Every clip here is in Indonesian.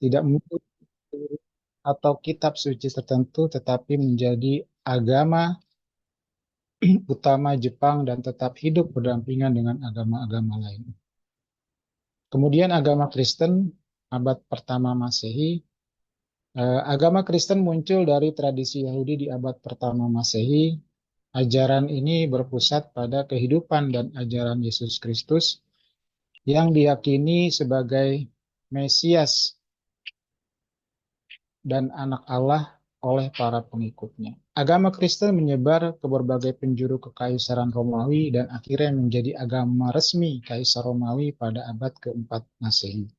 tidak mengikut atau kitab suci tertentu, tetapi menjadi agama utama Jepang dan tetap hidup berdampingan dengan agama-agama lain. Kemudian agama Kristen abad pertama Masehi. Agama Kristen muncul dari tradisi Yahudi di abad pertama Masehi. Ajaran ini berpusat pada kehidupan dan ajaran Yesus Kristus yang diyakini sebagai Mesias dan anak Allah oleh para pengikutnya. Agama Kristen menyebar ke berbagai penjuru kekaisaran Romawi dan akhirnya menjadi agama resmi Kaisar Romawi pada abad keempat Masehi.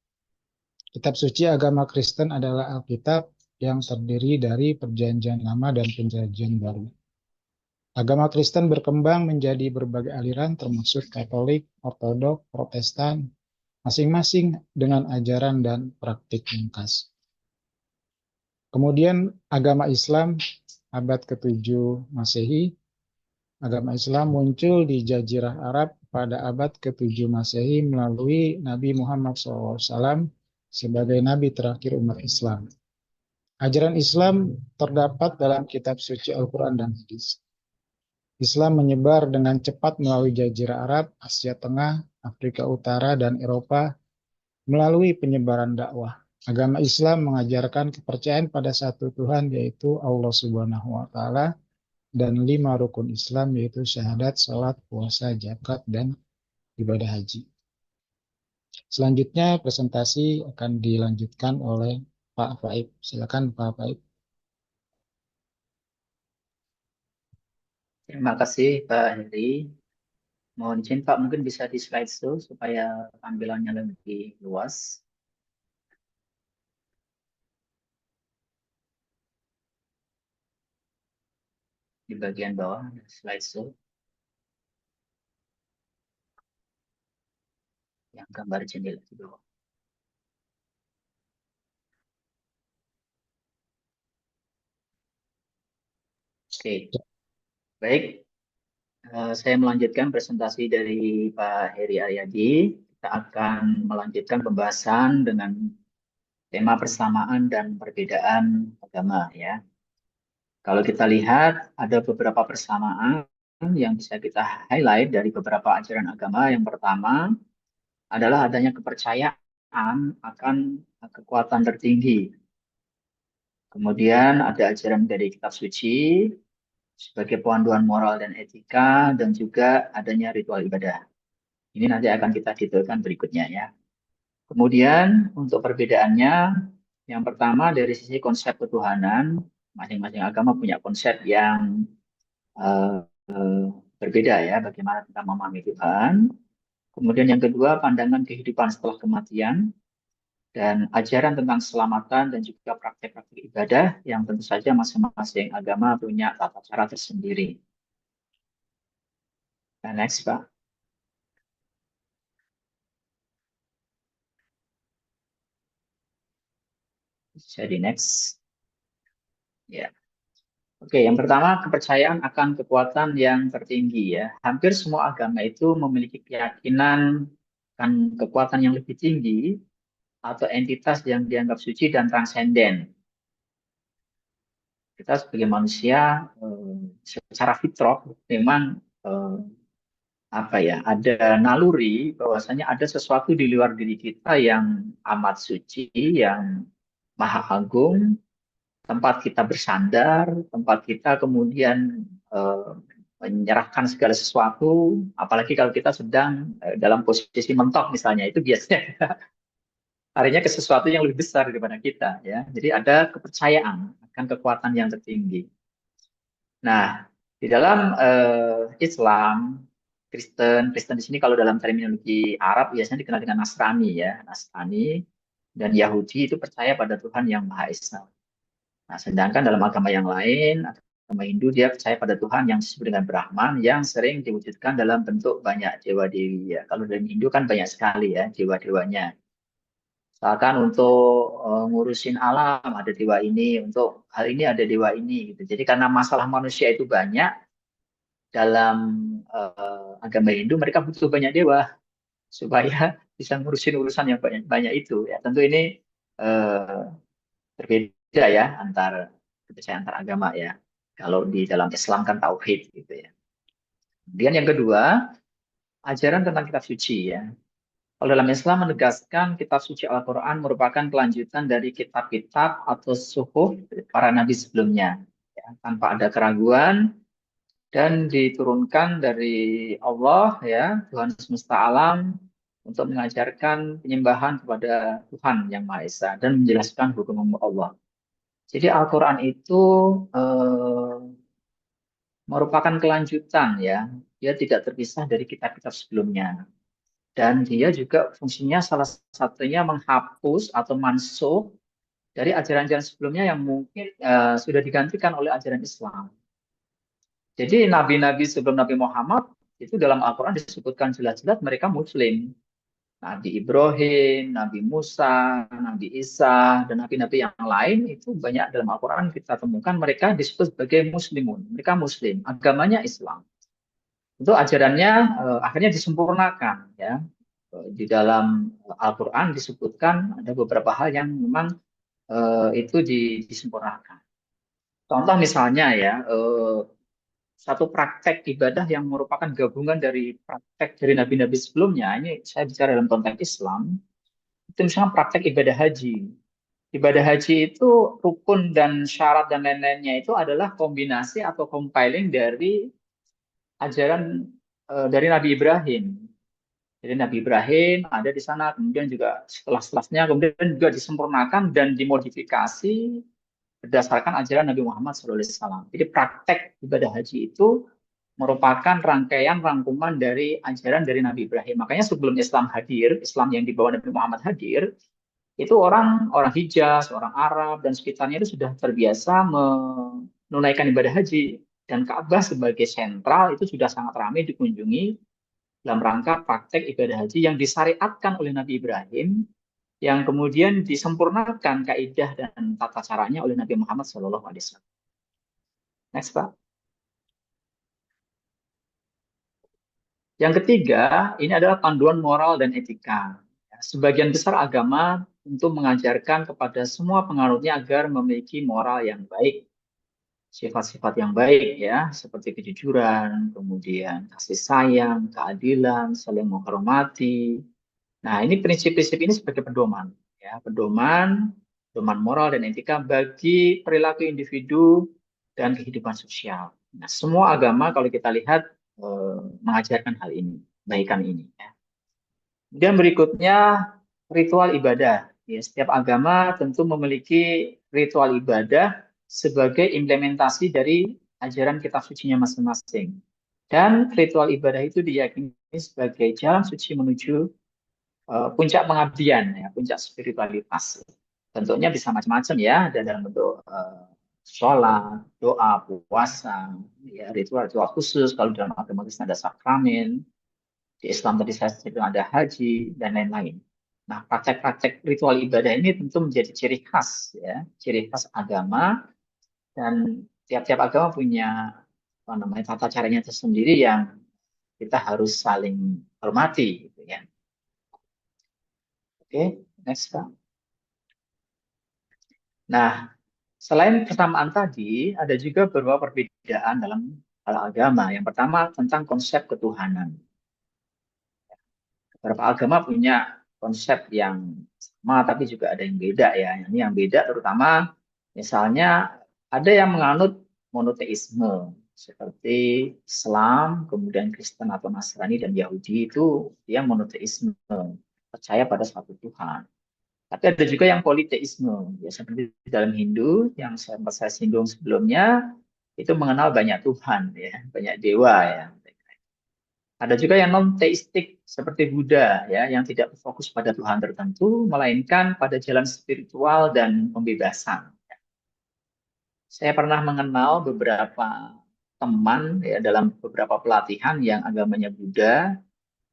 Kitab suci agama Kristen adalah Alkitab yang terdiri dari Perjanjian Lama dan Perjanjian Baru. Agama Kristen berkembang menjadi berbagai aliran termasuk Katolik, Ortodok, Protestan, masing-masing dengan ajaran dan praktik yang khas. Kemudian agama Islam abad ke-7 Masehi. Agama Islam muncul di Jazirah Arab pada abad ke-7 Masehi melalui Nabi Muhammad SAW sebagai nabi terakhir umat Islam. Ajaran Islam terdapat dalam kitab suci Al-Quran dan Hadis. Islam menyebar dengan cepat melalui Jazirah Arab, Asia Tengah, Afrika Utara, dan Eropa melalui penyebaran dakwah. Agama Islam mengajarkan kepercayaan pada satu Tuhan, yaitu Allah Subhanahu wa Ta'ala, dan 5 rukun Islam, yaitu syahadat, salat, puasa, zakat, dan ibadah haji. Selanjutnya presentasi akan dilanjutkan oleh Pak Faib. Silakan Pak Faib. Terima kasih Pak Heri. Mohon izin Pak, mungkin bisa di slide show supaya tampilannya lebih luas. Di bagian bawah, slide show. Yang gambar jendela di bawah. Oke, baik. Saya melanjutkan presentasi dari Pak Heri Aryadi. Kita akan melanjutkan pembahasan dengan tema persamaan dan perbedaan agama ya. Kalau kita lihat ada beberapa persamaan yang bisa kita highlight dari beberapa ajaran agama. Yang pertama adalah adanya kepercayaan akan kekuatan tertinggi. Kemudian ada ajaran dari kitab suci sebagai panduan moral dan etika dan juga adanya ritual ibadah. Ini nanti akan kita detailkan berikutnya ya. Kemudian untuk perbedaannya, yang pertama dari sisi konsep ketuhanan, masing-masing agama punya konsep yang uh, berbeda ya, bagaimana kita memahami Tuhan. Kemudian yang kedua, pandangan kehidupan setelah kematian dan ajaran tentang keselamatan dan juga praktek-praktek ibadah yang tentu saja masing-masing agama punya tata cara tersendiri. Nah, next, Pak. Jadi next. Ya. Oke, yang pertama kepercayaan akan kekuatan yang tertinggi ya. Hampir semua agama itu memiliki keyakinan akan kekuatan yang lebih tinggi atau entitas yang dianggap suci dan transenden. Kita sebagai manusia secara fitrah memang apa ya, ada naluri bahwasanya ada sesuatu di luar diri kita yang amat suci, yang maha agung, tempat kita bersandar, tempat kita kemudian menyerahkan segala sesuatu, apalagi kalau kita sedang dalam posisi mentok misalnya, itu biasanya larinya ke sesuatu yang lebih besar daripada kita ya. Jadi ada kepercayaan akan kekuatan yang tertinggi. Nah, di dalam Islam, Kristen di sini kalau dalam terminologi Arab biasanya dikenal dengan Nasrani ya, Nasrani dan Yahudi itu percaya pada Tuhan yang Maha Esa. Nah, sedangkan dalam agama yang lain, agama Hindu dia percaya pada Tuhan yang disebut dengan Brahman yang sering diwujudkan dalam bentuk banyak dewa-dewi ya. Kalau dalam Hindu kan banyak sekali ya dewa-dewanya. Misalkan untuk ngurusin alam ada dewa ini, untuk hal ini ada dewa ini gitu. Jadi karena masalah manusia itu banyak dalam agama Hindu mereka butuh banyak dewa supaya bisa ngurusin urusan yang banyak-banyak itu ya. Tentu ini eh, berbeda ya antar kepercayaan antar agama ya. Kalau di dalam Islam kan tauhid gitu ya. Kemudian yang kedua, ajaran tentang kitab suci ya. Kalau dalam Islam menegaskan kitab suci Al-Quran merupakan kelanjutan dari kitab-kitab atau suhuf para nabi sebelumnya, ya, tanpa ada keraguan dan diturunkan dari Allah ya Tuhan semesta alam untuk mengajarkan penyembahan kepada Tuhan yang Maha Esa dan menjelaskan hukum Allah. Jadi Al-Quran itu eh, merupakan kelanjutan ya, dia tidak terpisah dari kitab-kitab sebelumnya. Dan dia juga fungsinya salah satunya menghapus atau mansuh dari ajaran-ajaran sebelumnya yang mungkin sudah digantikan oleh ajaran Islam. Jadi nabi-nabi sebelum Nabi Muhammad itu dalam Al-Quran disebutkan jelas-jelas mereka Muslim. Nabi Ibrahim, Nabi Musa, Nabi Isa, dan nabi-nabi yang lain itu banyak dalam Al-Quran kita temukan mereka disebut sebagai Muslimun. Mereka Muslim, agamanya Islam. Itu ajarannya akhirnya disempurnakan ya. Di dalam Al-Quran disebutkan ada beberapa hal yang memang itu disempurnakan. Contoh misalnya ya, satu praktek ibadah yang merupakan gabungan dari praktek dari nabi-nabi sebelumnya, ini saya bicara dalam konteks Islam, itu misalnya praktek ibadah haji. Ibadah haji itu rukun dan syarat dan lain-lainnya itu adalah kombinasi atau compiling dari ajaran dari Nabi Ibrahim. Jadi Nabi Ibrahim ada di sana, kemudian juga setelah-setelahnya kemudian juga disempurnakan dan dimodifikasi berdasarkan ajaran Nabi Muhammad SAW. Jadi praktek ibadah haji itu merupakan rangkaian rangkuman dari ajaran dari Nabi Ibrahim. Makanya sebelum Islam hadir, Islam yang dibawa Nabi Muhammad hadir, itu orang orang Hijaz, orang Arab dan sekitarnya itu sudah terbiasa menunaikan ibadah haji dan Ka'bah sebagai sentral itu sudah sangat ramai dikunjungi dalam rangka praktek ibadah haji yang disyariatkan oleh Nabi Ibrahim yang kemudian disempurnakan kaidah dan tata caranya oleh Nabi Muhammad SAW. Next, Pak. Yang ketiga, ini adalah panduan moral dan etika. Sebagian besar agama untuk mengajarkan kepada semua penganutnya agar memiliki moral yang baik, sifat-sifat yang baik ya, seperti kejujuran, kemudian kasih sayang, keadilan, saling menghormati. Nah, ini prinsip-prinsip ini sebagai pedoman, ya, pedoman moral dan etika bagi perilaku individu dan kehidupan sosial. Nah, semua agama kalau kita lihat mengajarkan hal ini, kebaikan ini. Ya. Kemudian berikutnya ritual ibadah. Ya, setiap agama tentu memiliki ritual ibadah sebagai implementasi dari ajaran kitab sucinya masing-masing. Dan ritual ibadah itu diyakini sebagai jalan suci menuju puncak pengabdian, ya, puncak spiritualitas. Bentuknya bisa macam-macam ya, ada dalam bentuk sholat, doa, puasa, ya, ritual-ritual khusus. Kalau dalam agama Kristen ada sakramen, di Islam tadi saya sebutkan ada haji dan lain-lain. Nah, praktek-praktek ritual ibadah ini tentu menjadi ciri khas, ya, ciri khas agama dan tiap-tiap agama punya apa namanya tata caranya tersendiri yang kita harus saling hormati, gitu ya. Oke, next Pak. Nah, selain persamaan tadi, ada juga beberapa perbedaan dalam hal agama. Yang pertama tentang konsep ketuhanan. Beberapa agama punya konsep yang sama, tapi juga ada yang beda ya. Ini yang beda terutama misalnya ada yang menganut monoteisme seperti Islam, kemudian Kristen atau Nasrani dan Yahudi itu yang monoteisme, percaya pada satu Tuhan. Tapi ada juga yang politeisme, ya seperti di dalam Hindu yang sempat saya singgung sebelumnya, itu mengenal banyak Tuhan, ya, banyak dewa ya. Ada juga yang non-teistik seperti Buddha ya, yang tidak fokus pada Tuhan tertentu, melainkan pada jalan spiritual dan pembebasan. Saya pernah mengenal beberapa teman ya dalam beberapa pelatihan yang agamanya Buddha,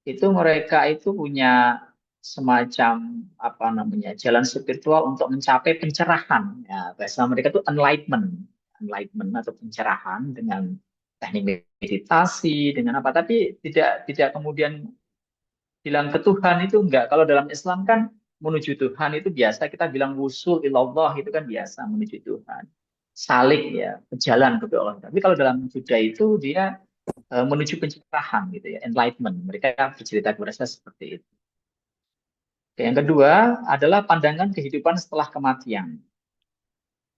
itu mereka itu punya semacam apa namanya jalan spiritual untuk mencapai pencerahan. Ya, bahasa mereka itu enlightenment atau pencerahan dengan teknik meditasi, dengan apa? Tapi tidak kemudian bilang ke Tuhan itu enggak. Kalau dalam Islam kan menuju Tuhan itu biasa kita bilang wusul ilallah, itu kan biasa menuju Tuhan. Salik ya, berjalan ke Allah. Tapi kalau dalam Buddha itu dia menuju pencerahan gitu ya, enlightenment. Mereka bercerita kepada saya seperti itu. Oke, yang kedua adalah pandangan kehidupan setelah kematian.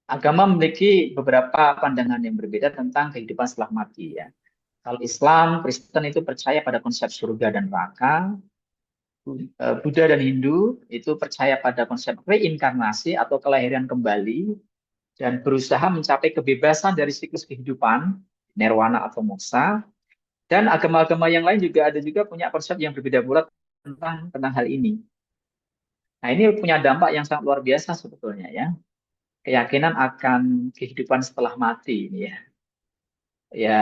Agama memiliki beberapa pandangan yang berbeda tentang kehidupan setelah mati ya. Kalau Islam, Kristen itu percaya pada konsep surga dan neraka. Buddha dan Hindu itu percaya pada konsep reinkarnasi atau kelahiran kembali dan berusaha mencapai kebebasan dari siklus kehidupan, nirwana atau moksa. Dan agama-agama yang lain juga ada juga punya konsep yang berbeda pula tentang hal ini. Nah, ini punya dampak yang sangat luar biasa sebetulnya ya. Keyakinan akan kehidupan setelah mati ini ya. Ya,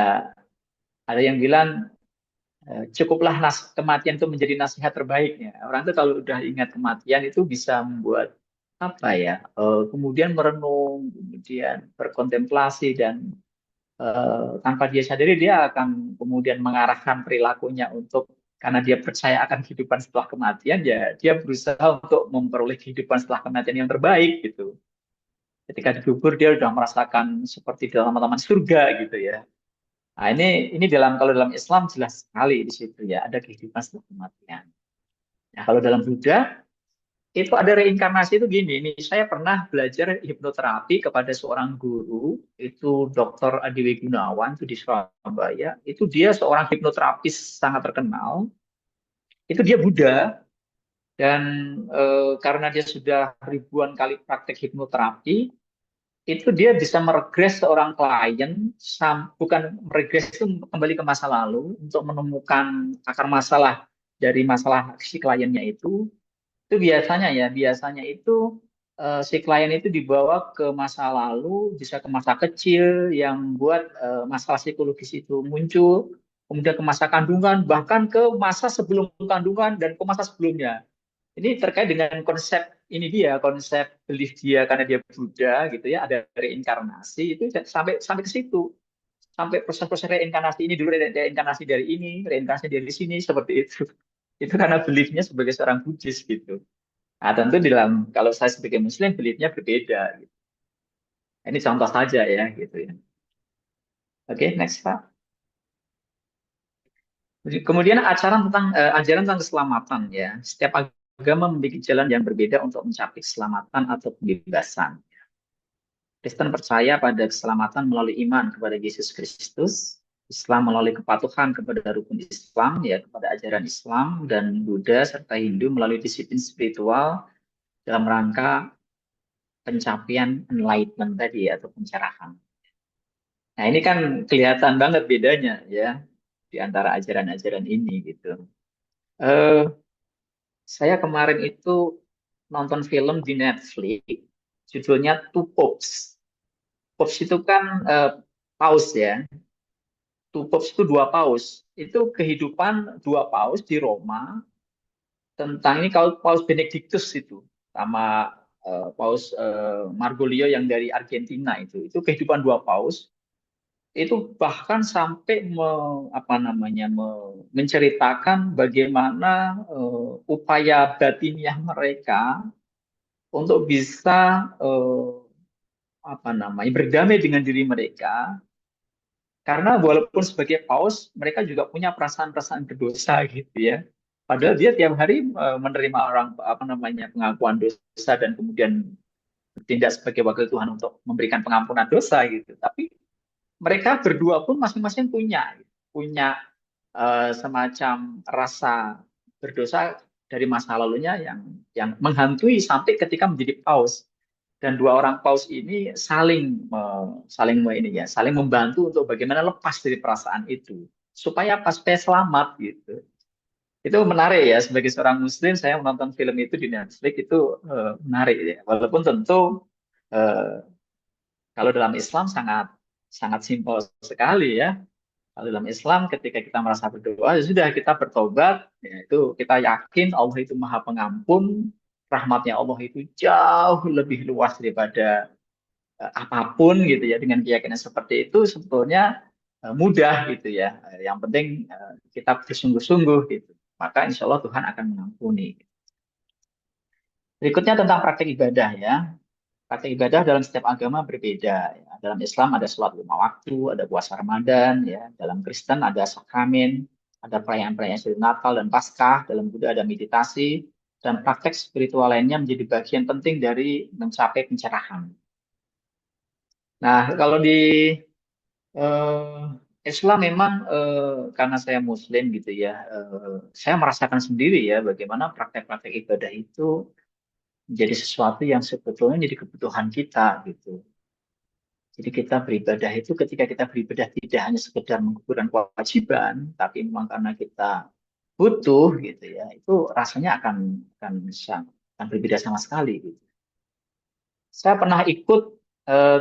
ada yang bilang cukuplah kematian itu menjadi nasihat terbaiknya. Orang itu kalau udah ingat kematian itu bisa membuat apa ya? Kemudian merenung, kemudian berkontemplasi dan tanpa dia sadari dia akan kemudian mengarahkan perilakunya untuk karena dia percaya akan kehidupan setelah kematian ya dia berusaha untuk memperoleh kehidupan setelah kematian yang terbaik gitu. Ketika dikubur dia sudah merasakan seperti dalam taman surga gitu ya. Nah, ini kalau dalam Islam jelas sekali di situ ya, ada kehidupan setelah kematian. Nah, kalau dalam Buddha itu ada reinkarnasi itu gini. Ini saya pernah belajar hipnoterapi kepada seorang guru, itu Dr. Adiwi Gunawan itu di Surabaya. Itu dia seorang hipnoterapis sangat terkenal. Itu dia Buddha dan karena dia sudah ribuan kali praktek hipnoterapi, itu dia bisa meregres seorang klien, bukan meregres itu kembali ke masa lalu untuk menemukan akar masalah dari masalah si kliennya itu biasanya itu si klien itu dibawa ke masa lalu, bisa ke masa kecil yang buat masalah psikologis itu muncul, kemudian ke masa kandungan, bahkan ke masa sebelum kandungan dan ke masa sebelumnya. Ini terkait dengan konsep ini dia, konsep belief dia karena dia Buddha gitu ya, ada reinkarnasi itu sampai sampai ke situ. Sampai proses-proses reinkarnasi ini dulu reinkarnasi dari ini, reinkarnasi dari sini seperti itu. Itu karena beliefnya sebagai seorang Buddhis gitu. Nah, tentu di dalam kalau saya sebagai Muslim beliefnya berbeda. Gitu. Ini contoh saja ya gitu ya. Oke, next Pak. Kemudian ajaran tentang keselamatan ya. Setiap agama memiliki jalan yang berbeda untuk mencapai keselamatan atau kebebasan. Kristen percaya pada keselamatan melalui iman kepada Yesus Kristus, Islam melalui kepatuhan kepada rukun Islam, ya kepada ajaran Islam, dan Buddha serta Hindu melalui disiplin spiritual dalam rangka pencapaian enlightenment tadi atau pencerahan. Nah ini kan kelihatan banget bedanya ya di antara ajaran-ajaran ini gitu. Eh, saya kemarin itu nonton film di Netflix, judulnya Two Popes. Popes itu kan paus ya. Two Popes itu dua paus. Itu kehidupan dua paus di Roma tentang ini kalau Paus Benedictus itu sama Paus Margolio yang dari Argentina itu kehidupan dua paus itu bahkan sampai menceritakan bagaimana upaya batiniah mereka untuk bisa berdamai dengan diri mereka karena walaupun sebagai paus mereka juga punya perasaan-perasaan berdosa gitu ya. Padahal dia tiap hari menerima orang pengakuan dosa dan kemudian bertindak sebagai wakil Tuhan untuk memberikan pengampunan dosa gitu. Tapi mereka berdua pun masing-masing punya punya semacam rasa berdosa dari masa lalunya yang menghantui sampai ketika menjadi paus. Dan dua orang paus ini saling membantu untuk bagaimana lepas dari perasaan itu supaya pas supaya selamat gitu. Itu menarik ya sebagai seorang Muslim saya menonton film itu di Netflix itu menarik ya. Walaupun tentu eh, kalau dalam Islam sangat sangat simpel sekali ya. Kalau dalam Islam ketika kita merasa berdoa ya sudah kita bertobat, ya itu kita yakin Allah itu Maha Pengampun, rahmatnya Allah itu jauh lebih luas daripada apapun gitu ya. Dengan keyakinan seperti itu sebetulnya mudah gitu ya. Yang penting kita bersungguh-sungguh gitu. Maka insya Allah Tuhan akan mengampuni. Berikutnya tentang praktek ibadah ya. Praktek ibadah dalam setiap agama berbeda. Ya. Dalam Islam ada sholat 5 waktu, ada puasa Ramadan, ya. Dalam Kristen ada sakramen, ada perayaan-perayaan seperti Natal dan Paskah. Dalam Buddha ada meditasi, dan praktek spiritual lainnya menjadi bagian penting dari mencapai pencerahan. Nah, kalau di Islam memang karena saya Muslim gitu ya, saya merasakan sendiri ya bagaimana praktek-praktek ibadah itu menjadi sesuatu yang sebetulnya jadi kebutuhan kita gitu. Jadi kita beribadah itu ketika kita beribadah tidak hanya sekedar menggugurkan kewajiban, tapi memang karena kita butuh gitu ya, itu rasanya akan bisa akan berbeda sama sekali gitu. Saya pernah ikut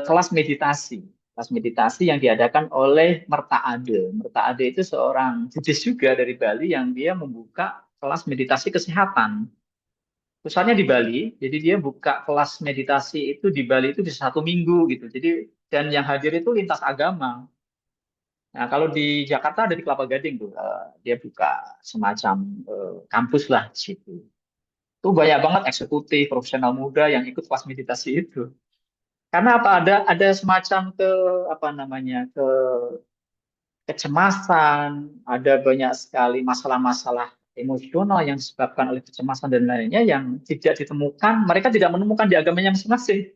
kelas meditasi. Kelas meditasi yang diadakan oleh Merta Ade. Merta Ade itu seorang Buddhis juga dari Bali yang dia membuka kelas meditasi kesehatan. Pusatnya di Bali, jadi dia buka kelas meditasi itu di Bali itu bisa 1 minggu gitu. Jadi dan yang hadir itu lintas agama. Nah, kalau di Jakarta ada di Kelapa Gading tuh, dia buka semacam kampus lah di situ. Tuh banyak banget eksekutif, profesional muda yang ikut kelas meditasi itu. Karena apa? Ada semacam apa namanya kecemasan, ada banyak sekali masalah-masalah emosional yang disebabkan oleh kecemasan dan lainnya yang tidak ditemukan, mereka tidak menemukan di agamanya masing-masing.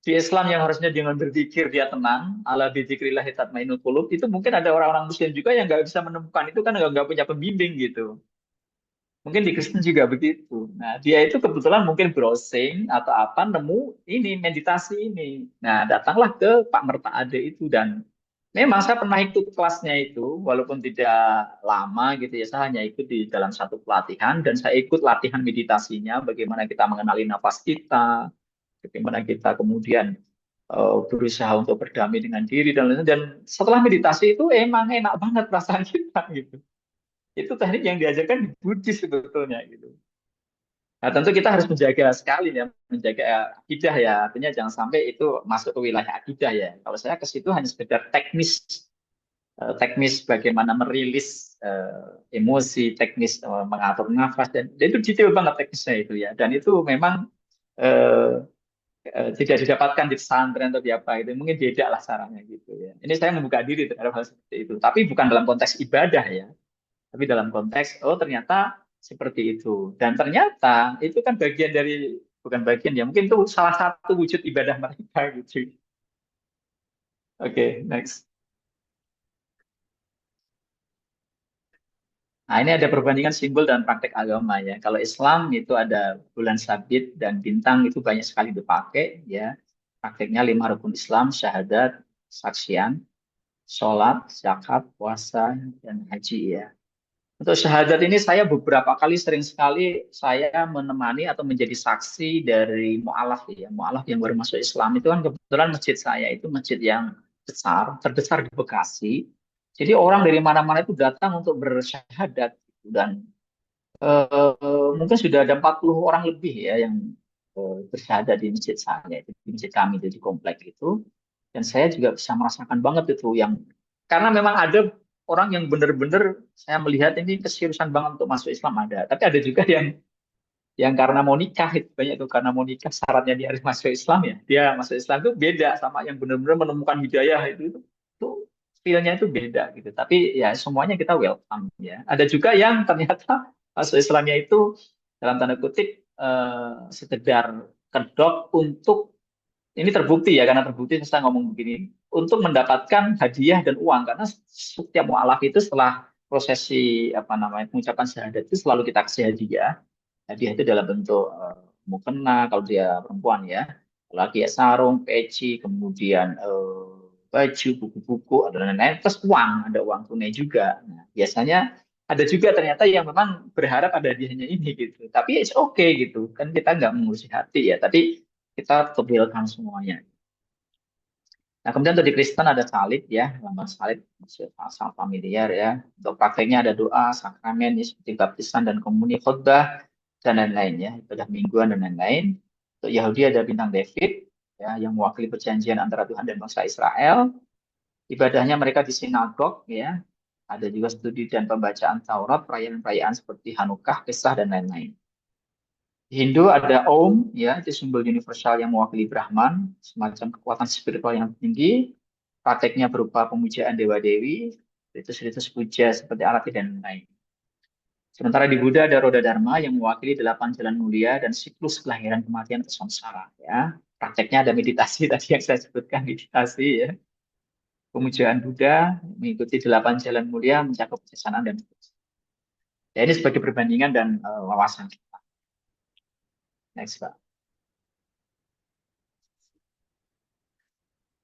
Di Islam yang harusnya dengan berzikir dia tenang, ala bidzikrillah tatmainnul qulub, itu mungkin ada orang-orang Muslim juga yang nggak bisa menemukan itu kan nggak punya pembimbing gitu. Mungkin di Kristen juga begitu. Nah, dia itu kebetulan mungkin browsing atau apa nemu ini meditasi ini. Nah, datanglah ke Pak Merta Ade itu dan memang saya pernah ikut kelasnya itu walaupun tidak lama gitu ya. Saya hanya ikut di dalam satu pelatihan dan saya ikut latihan meditasinya bagaimana kita mengenali nafas kita, bagaimana kita kemudian berusaha untuk berdamai dengan diri dan lain-lain. Dan setelah meditasi itu emang enak banget perasaan kita gitu. Itu teknik yang diajarkan di Buddhis sebetulnya gitu. Nah, tentu kita harus menjaga sekali ya, menjaga akidah ya. Artinya jangan sampai itu masuk ke wilayah akidah ya. Kalau saya ke situ hanya sekedar teknis bagaimana merilis emosi, teknis mengatur nafas dan itu detail banget teknisnya itu ya. Dan itu memang eh, tidak didapatkan di pesantren atau di apa itu. Mungkin beda lah caranya gitu ya. Ini saya membuka diri terhadap hal seperti itu. Tapi bukan dalam konteks ibadah ya. Tapi dalam konteks, oh ternyata seperti itu. Dan ternyata itu kan bagian dari, bukan bagian ya, mungkin itu salah satu wujud ibadah mereka gitu. Oke, next. Nah, ini ada perbandingan simbol dan praktek agama ya. Kalau Islam itu ada bulan sabit dan bintang itu banyak sekali dipakai ya. Prakteknya 5 rukun Islam, syahadat, saksian, sholat, zakat, puasa, dan haji ya. Untuk syahadat ini saya beberapa kali sering sekali saya menemani atau menjadi saksi dari mualaf ya. Mualaf yang baru masuk Islam itu kan kebetulan masjid saya itu masjid yang besar, terbesar di Bekasi. Jadi orang dari mana-mana itu datang untuk bersyahadat dan mungkin sudah ada 40 orang lebih ya yang bersyahadat di masjid saya itu di masjid kami itu di komplek itu. Dan saya juga bisa merasakan banget itu yang karena memang ada orang yang benar-benar saya melihat ini keseriusan banget untuk masuk Islam ada. Tapi ada juga yang karena mau nikah itu banyak tuh karena mau nikah syaratnya dia harus masuk Islam ya. Dia masuk Islam itu beda sama yang benar-benar menemukan hidayah itu feel-nya itu beda gitu. Tapi ya semuanya kita welcome ya. Ada juga yang ternyata masuk Islamnya itu dalam tanda kutip sekedar kedok untuk ini terbukti ya karena terbukti saya ngomong begini untuk mendapatkan hadiah dan uang karena setiap mualaf itu setelah prosesi apa namanya pengucapan syahadat itu selalu kita kasih hadiah. Hadiah itu dalam bentuk mukena kalau dia perempuan ya, laki ya sarung, peci, kemudian baju, buku-buku, ada lain-lain, plus uang, ada uang tunai juga. Nah, biasanya ada juga ternyata yang memang berharap ada hadiahnya ini gitu. Tapi it's okay gitu, kan kita nggak mengurusi hati ya, tapi kita tetap welcome semuanya. Nah, kemudian untuk di Kristen ada salib ya, lambang salib masih sangat familiar ya. Untuk prakteknya ada doa, sakramen ya, seperti baptisan dan komuni, khotbah dan lain-lain ya, ibadah mingguan dan lain-lain. Untuk Yahudi ada bintang David ya, yang mewakili perjanjian antara Tuhan dan bangsa Israel. Ibadahnya mereka di sinagog ya. Ada juga studi dan pembacaan Taurat, perayaan-perayaan seperti Hanukkah, Pesah dan lain-lain. Di Hindu ada Om, ya, itu simbol universal yang mewakili Brahman, semacam kekuatan spiritual yang tinggi. Prakteknya berupa pemujaan dewa-dewi, ritus-ritus puja seperti arati dan lain. Sementara di Buddha ada roda dharma yang mewakili 8 jalan mulia dan siklus kelahiran kematian ke samsara. Ya, prakteknya ada meditasi tadi yang saya sebutkan meditasi ya. Pemujaan Buddha mengikuti 8 jalan mulia mencakup kebijaksanaan dan ya, ini sebagai perbandingan dan wawasan kita. Next, Pak.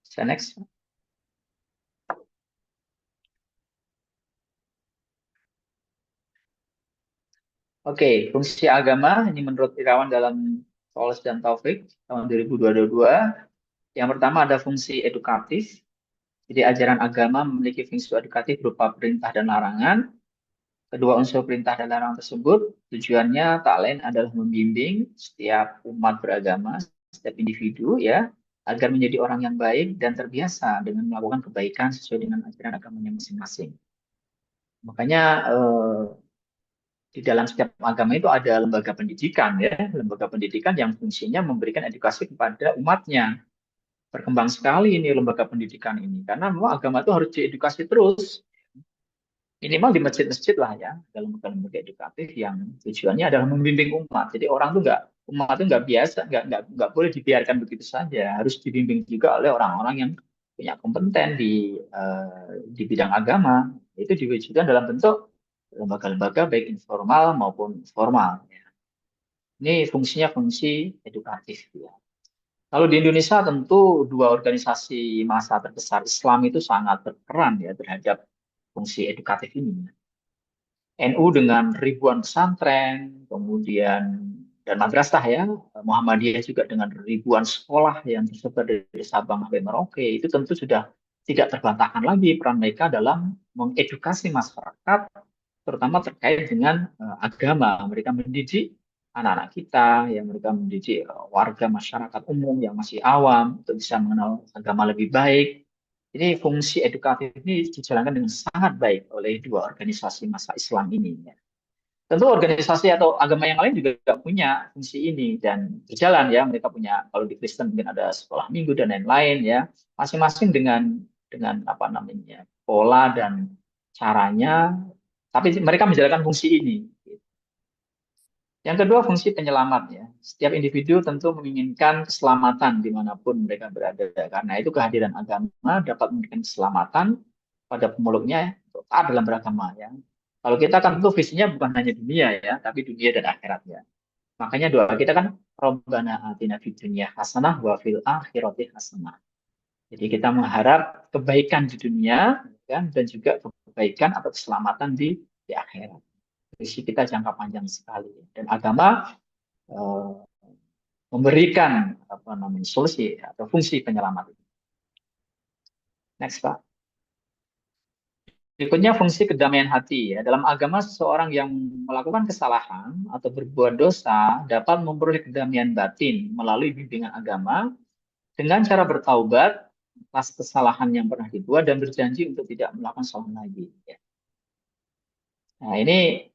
Saya next. Oke, fungsi agama ini menurut Irawan dalam Soles dan Taufik tahun 2022. Yang pertama ada fungsi edukatif. Jadi ajaran agama memiliki fungsi edukatif berupa perintah dan larangan. Kedua unsur perintah dan larangan tersebut tujuannya tak lain adalah membimbing setiap umat beragama, setiap individu ya, agar menjadi orang yang baik dan terbiasa dengan melakukan kebaikan sesuai dengan ajaran agamanya masing-masing. Makanya di dalam setiap agama itu ada lembaga pendidikan ya, lembaga pendidikan yang fungsinya memberikan edukasi kepada umatnya. Berkembang sekali ini lembaga pendidikan ini karena memang agama itu harus diedukasi terus, minimal di masjid-masjid lah ya, dalam lembaga edukatif yang tujuannya adalah membimbing umat. Jadi orang tuh umat itu nggak biasa, nggak boleh dibiarkan begitu saja, harus dibimbing juga oleh orang-orang yang punya kompeten di bidang agama. Itu diwujudkan dalam bentuk lembaga-lembaga baik informal maupun formal. Ini fungsinya fungsi edukatif ya. Kalau di Indonesia tentu dua organisasi massa terbesar Islam itu sangat berperan ya terhadap fungsi edukatif ini. NU dengan ribuan pesantren, kemudian dan madrasah ya, Muhammadiyah juga dengan ribuan sekolah yang tersebar dari Sabang sampai Merauke, itu tentu sudah tidak terbantahkan lagi peran mereka dalam mengedukasi masyarakat, terutama terkait dengan agama. Mereka mendidik anak-anak kita, yang mereka mendidik warga masyarakat umum yang masih awam untuk bisa mengenal agama lebih baik. Jadi fungsi edukatif ini dijalankan dengan sangat baik oleh dua organisasi massa Islam ini. Ya. Tentu organisasi atau agama yang lain juga punya fungsi ini dan berjalan ya. Mereka punya, kalau di Kristen mungkin ada sekolah minggu dan lain-lain ya. Masing-masing dengan apa namanya pola dan caranya, tapi mereka menjalankan fungsi ini. Yang kedua, fungsi penyelamat ya. Setiap individu tentu menginginkan keselamatan dimanapun mereka berada. Karena itu kehadiran agama dapat memberikan keselamatan pada pemeluknya untuk taat dalam beragama ya. Kalau kita kan tentu visinya bukan hanya dunia ya, tapi dunia dan akhirat ya. Makanya doa kita kan Rabbana atina fid dunya hasanah wa fil akhirati hasanah. Jadi kita mengharap kebaikan di dunia kan, dan juga kebaikan atau keselamatan di akhirat. Visi kita jangka panjang sekali dan agama eh, memberikan apa namanya solusi atau fungsi penyelamat. Next Pak. Berikutnya fungsi kedamaian hati ya. Dalam agama seseorang yang melakukan kesalahan atau berbuat dosa dapat memperoleh kedamaian batin melalui bimbingan agama dengan cara bertaubat atas kesalahan yang pernah dibuat dan berjanji untuk tidak melakukan salah lagi. Ya. Nah ini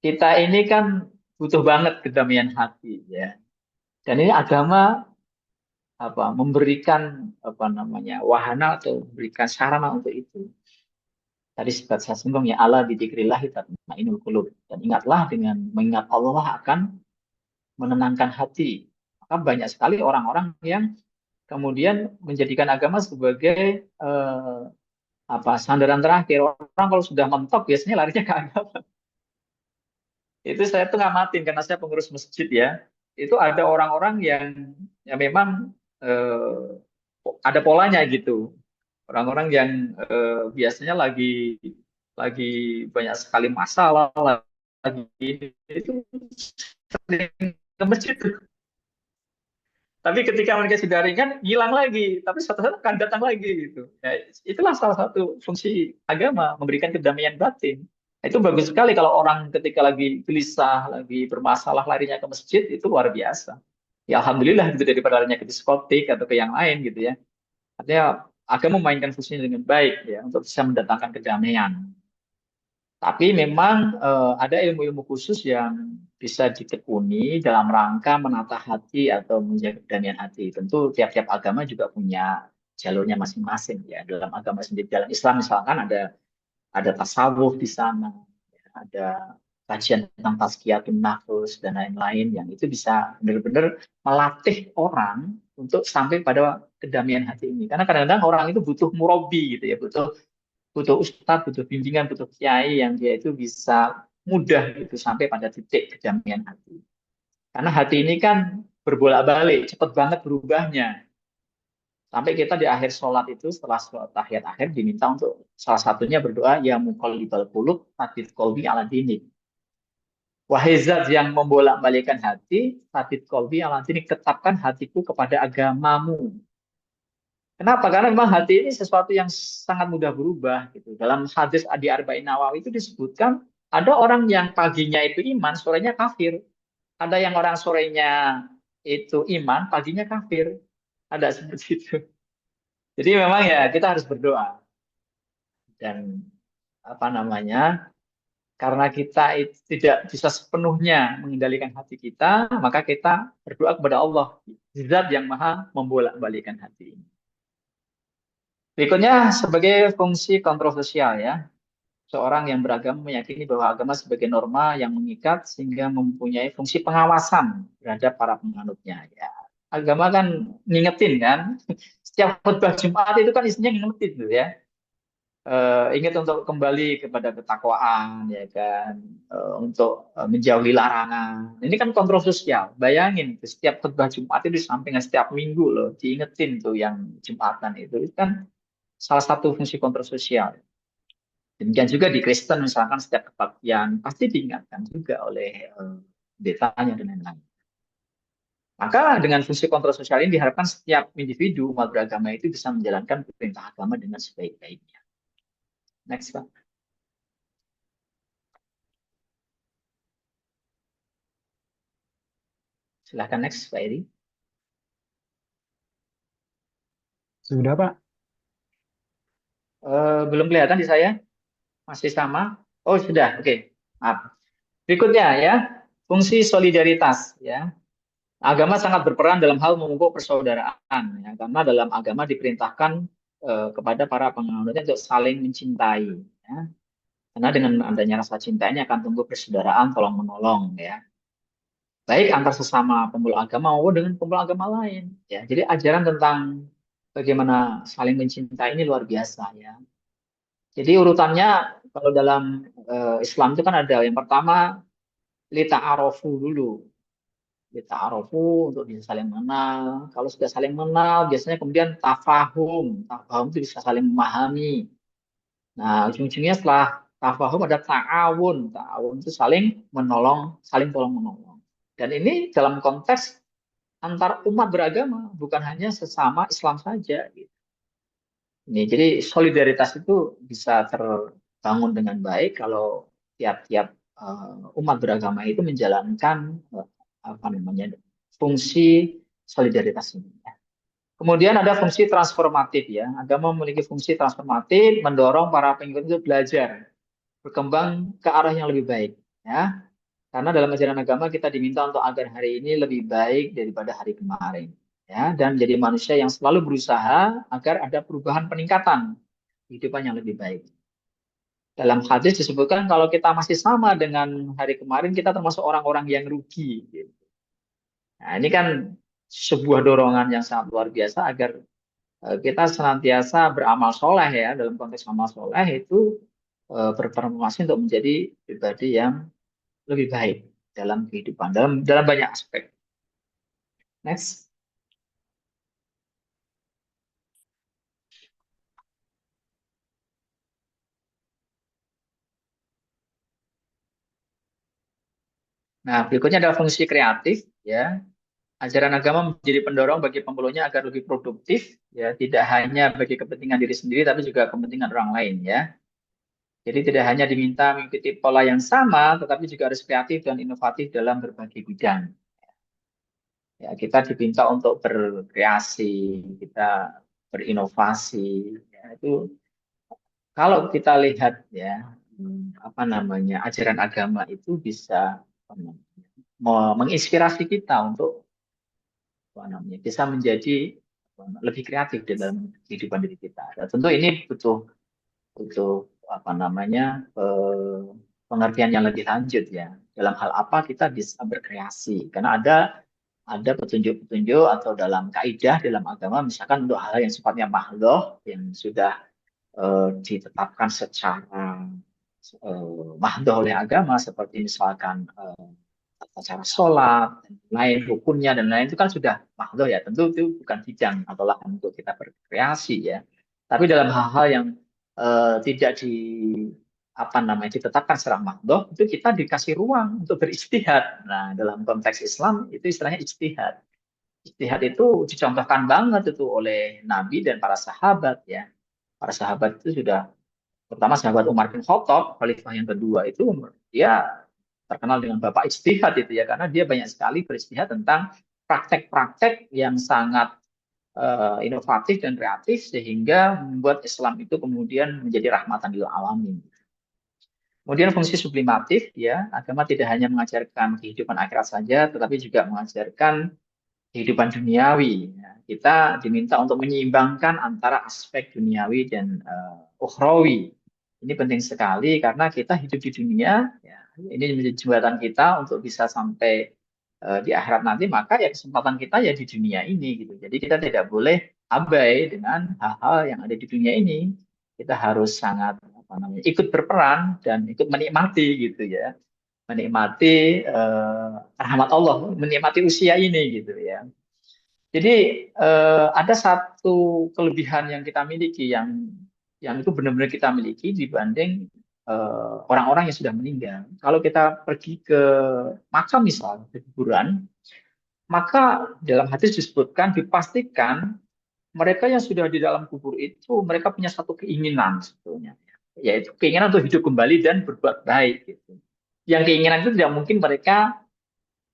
kita ini kan butuh banget kedamaian hati ya. Dan ini agama memberikan apa namanya wahana atau memberikan sarana untuk itu. Tadi sempat saya singgung ya Allah bidzikrillah tatma'innul qulub, dan ingatlah dengan mengingat Allah akan menenangkan hati. Maka banyak sekali orang-orang yang kemudian menjadikan agama sebagai sandaran terakhir. Orang kalau sudah mentok biasanya larinya ke agama. Itu saya tuh ngamatin karena saya pengurus masjid ya. Itu ada orang-orang yang memang ada polanya gitu. Orang-orang yang biasanya lagi banyak sekali masalah, lagi ini itu sering ke masjid. Tapi ketika mereka sudah ringan, hilang lagi. Tapi suatu saat akan datang lagi gitu. Ya, itulah salah satu fungsi agama, memberikan kedamaian batin. Itu bagus sekali kalau orang ketika lagi gelisah, lagi bermasalah, larinya ke masjid, itu luar biasa. Ya Alhamdulillah gitu daripada larinya ke diskotik atau ke yang lain gitu ya. Artinya agama memainkan fungsinya dengan baik ya untuk bisa mendatangkan kedamaian. Tapi memang ada ilmu-ilmu khusus yang bisa ditekuni dalam rangka menata hati atau menjaga kedamaian hati. Tentu tiap-tiap agama juga punya jalurnya masing-masing ya. Dalam agama sendiri, dalam Islam misalkan ada tasawuf di sana, ada kajian tentang tazkiyatun nafs dan lain-lain yang itu bisa benar-benar melatih orang untuk sampai pada kedamaian hati ini. Karena kadang-kadang orang itu butuh murabi gitu ya, butuh butuh ustadz, butuh bimbingan, butuh kiai yang dia itu bisa mudah itu sampai pada titik kedamaian hati. Karena hati ini kan berbolak-balik, cepat banget berubahnya. Sampai kita di akhir sholat itu, setelah sholat tahiyat akhir, diminta untuk salah satunya berdoa, ya muqallibal qulub, tsabit qalbi ala dinik. Wahai zat yang membolak-balikkan hati, tsabit qalbi ala dinik, tetapkan hatiku kepada agamamu. Kenapa? Karena memang hati ini sesuatu yang sangat mudah berubah. Gitu. Dalam hadis Adi Arba'in Nawawi itu disebutkan, ada orang yang paginya itu iman, sorenya kafir. Ada yang orang sorenya itu iman, paginya kafir. Ada seperti itu. Jadi memang ya kita harus berdoa. Dan apa namanya, karena kita itu tidak bisa sepenuhnya mengendalikan hati kita, maka kita berdoa kepada Allah, Zat yang maha membolak-balikkan hati ini. Berikutnya sebagai fungsi kontroversial ya. Seorang yang beragama meyakini bahwa agama sebagai norma yang mengikat sehingga mempunyai fungsi pengawasan terhadap para penganutnya. Ya, agama kan ngingetin kan. Setiap khutbah Jumat itu kan isinya ngingetin tuh ya. Ingat untuk kembali kepada ketakwaan ya kan, untuk menjauhi larangan. Ini kan kontroversial. Bayangin setiap khutbah Jumat itu disampaikan setiap minggu loh, diingetin tuh yang Jumatan itu kan salah satu fungsi kontroversial. Demikian juga di Kristen misalkan setiap kebaktian pasti diingatkan juga oleh pendetanya dan lain-lain. Maka dengan fungsi kontroversial ini diharapkan setiap individu umat beragama itu bisa menjalankan perintah agama dengan sebaik-baiknya. Next, Pak. Silahkan next, Pak Edi. Sudah, Pak. Belum kelihatan di saya? Masih sama? Oh, sudah. Oke. Maaf. Berikutnya ya, fungsi solidaritas ya. Agama sangat berperan dalam hal memupuk persaudaraan ya, karena dalam agama diperintahkan kepada para penganutnya untuk saling mencintai ya. Karena dengan adanya rasa cinta ini akan tumbuh persaudaraan tolong menolong ya. Baik antar sesama pemeluk agama maupun dengan pemeluk agama lain ya. Jadi ajaran tentang bagaimana saling mencintai ini luar biasa ya. Jadi urutannya kalau dalam Islam itu kan ada yang pertama lita'arofu dulu. Lita'arofu untuk bisa saling mengenal. Kalau sudah saling mengenal biasanya kemudian tafahum. Tafahum itu bisa saling memahami. Nah, ujung-ujungnya setelah tafahum ada ta'awun. Ta'awun itu saling menolong, saling tolong menolong. Dan ini dalam konteks antar umat beragama, bukan hanya sesama Islam saja. Gitu. Ini, jadi solidaritas itu bisa terbangun dengan baik kalau tiap-tiap umat beragama itu menjalankan apa namanya fungsi solidaritas ini. Kemudian ada fungsi transformatif ya. Agama memiliki fungsi transformatif, mendorong para pengikut itu belajar, berkembang ke arah yang lebih baik. Ya, karena dalam ajaran agama kita diminta untuk agar hari ini lebih baik daripada hari kemarin. Ya, dan menjadi manusia yang selalu berusaha agar ada perubahan peningkatan kehidupan yang lebih baik. Dalam hadis disebutkan kalau kita masih sama dengan hari kemarin, kita termasuk orang-orang yang rugi. Gitu. Nah, ini kan sebuah dorongan yang sangat luar biasa agar kita senantiasa beramal soleh ya, dalam konteks amal soleh itu bertransformasi untuk menjadi pribadi yang lebih baik dalam kehidupan, dalam banyak aspek. Next. Nah, berikutnya adalah fungsi kreatif ya. Ajaran agama menjadi pendorong bagi pemeluknya agar lebih produktif ya, tidak hanya bagi kepentingan diri sendiri tapi juga kepentingan orang lain ya. Jadi tidak hanya diminta mengikuti pola yang sama tetapi juga harus kreatif dan inovatif dalam berbagai bidang. Ya, kita diminta untuk berkreasi, kita berinovasi. Ya, itu kalau kita lihat ya apa namanya ajaran agama itu bisa menginspirasi kita untuk apa namanya bisa menjadi lebih kreatif dalam kehidupan diri kita. Dan tentu ini butuh butuh apa namanya pengertian yang lebih lanjut ya. Dalam hal apa kita bisa berkreasi? Karena ada petunjuk-petunjuk atau dalam kaidah dalam agama misalkan untuk hal yang sifatnya mahdoh yang sudah ditetapkan secara mahdoh oleh agama seperti misalkan tata cara sholat dan lain rukunnya dan lain itu kan sudah mahdoh ya, tentu itu bukan bidang atau lahan untuk kita berkreasi ya, tapi dalam hal-hal yang tidak di apa namanya ditetapkan secara mahdoh itu kita dikasih ruang untuk beristihad. Nah dalam konteks Islam itu istilahnya ijtihad. Ijtihad itu dicontohkan banget itu oleh Nabi dan para sahabat ya. Para sahabat itu sudah, pertama sahabat Umar bin Khattab, khalifah yang kedua itu dia terkenal dengan bapak ijtihad itu ya, karena dia banyak sekali beristihad tentang praktek-praktek yang sangat inovatif dan kreatif sehingga membuat Islam itu kemudian menjadi rahmatan lil alamin. Kemudian fungsi sublimatif ya, agama tidak hanya mengajarkan kehidupan akhirat saja, tetapi juga mengajarkan kehidupan duniawi. Ya, kita diminta untuk menyeimbangkan antara aspek duniawi dan ukhrawi. Ini penting sekali karena kita hidup di dunia, ya, ini menjadi jembatan kita untuk bisa sampai di akhirat nanti, maka ya kesempatan kita ya di dunia ini gitu. Jadi kita tidak boleh abai dengan hal-hal yang ada di dunia ini. Kita harus sangat apa namanya ikut berperan dan ikut menikmati gitu ya, menikmati rahmat Allah, menikmati usia ini gitu ya. Jadi ada satu kelebihan yang kita miliki yang itu benar-benar kita miliki dibanding orang-orang yang sudah meninggal. Kalau kita pergi ke makam misal, ke kuburan, maka dalam hadis disebutkan dipastikan mereka yang sudah di dalam kubur itu mereka punya satu keinginan sebetulnya, yaitu keinginan untuk hidup kembali dan berbuat baik gitu. Yang keinginan itu tidak mungkin mereka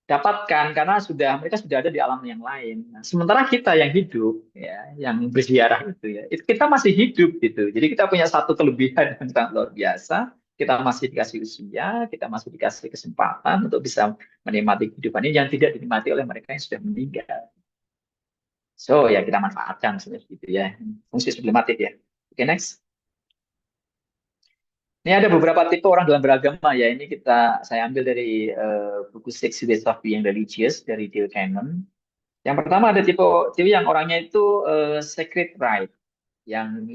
dapatkan karena mereka sudah ada di alam yang lain. Nah, sementara kita yang hidup ya, yang berziarah itu ya, itu kita masih hidup gitu. Jadi kita punya satu kelebihan yang sangat luar biasa. Kita masih dikasih usia, kita masih dikasih kesempatan untuk bisa menikmati kehidupan ini yang tidak dinikmati oleh mereka yang sudah meninggal. So ya kita manfaatkan seperti itu ya. Fungsi sublimatif ya. Oke, next. Ini ada beberapa tipe orang dalam beragama ya. Ini saya ambil dari buku Six Ways of Being Religious dari Dale Cannon. Yang pertama ada tipe tipe yang orangnya itu secret rite, yang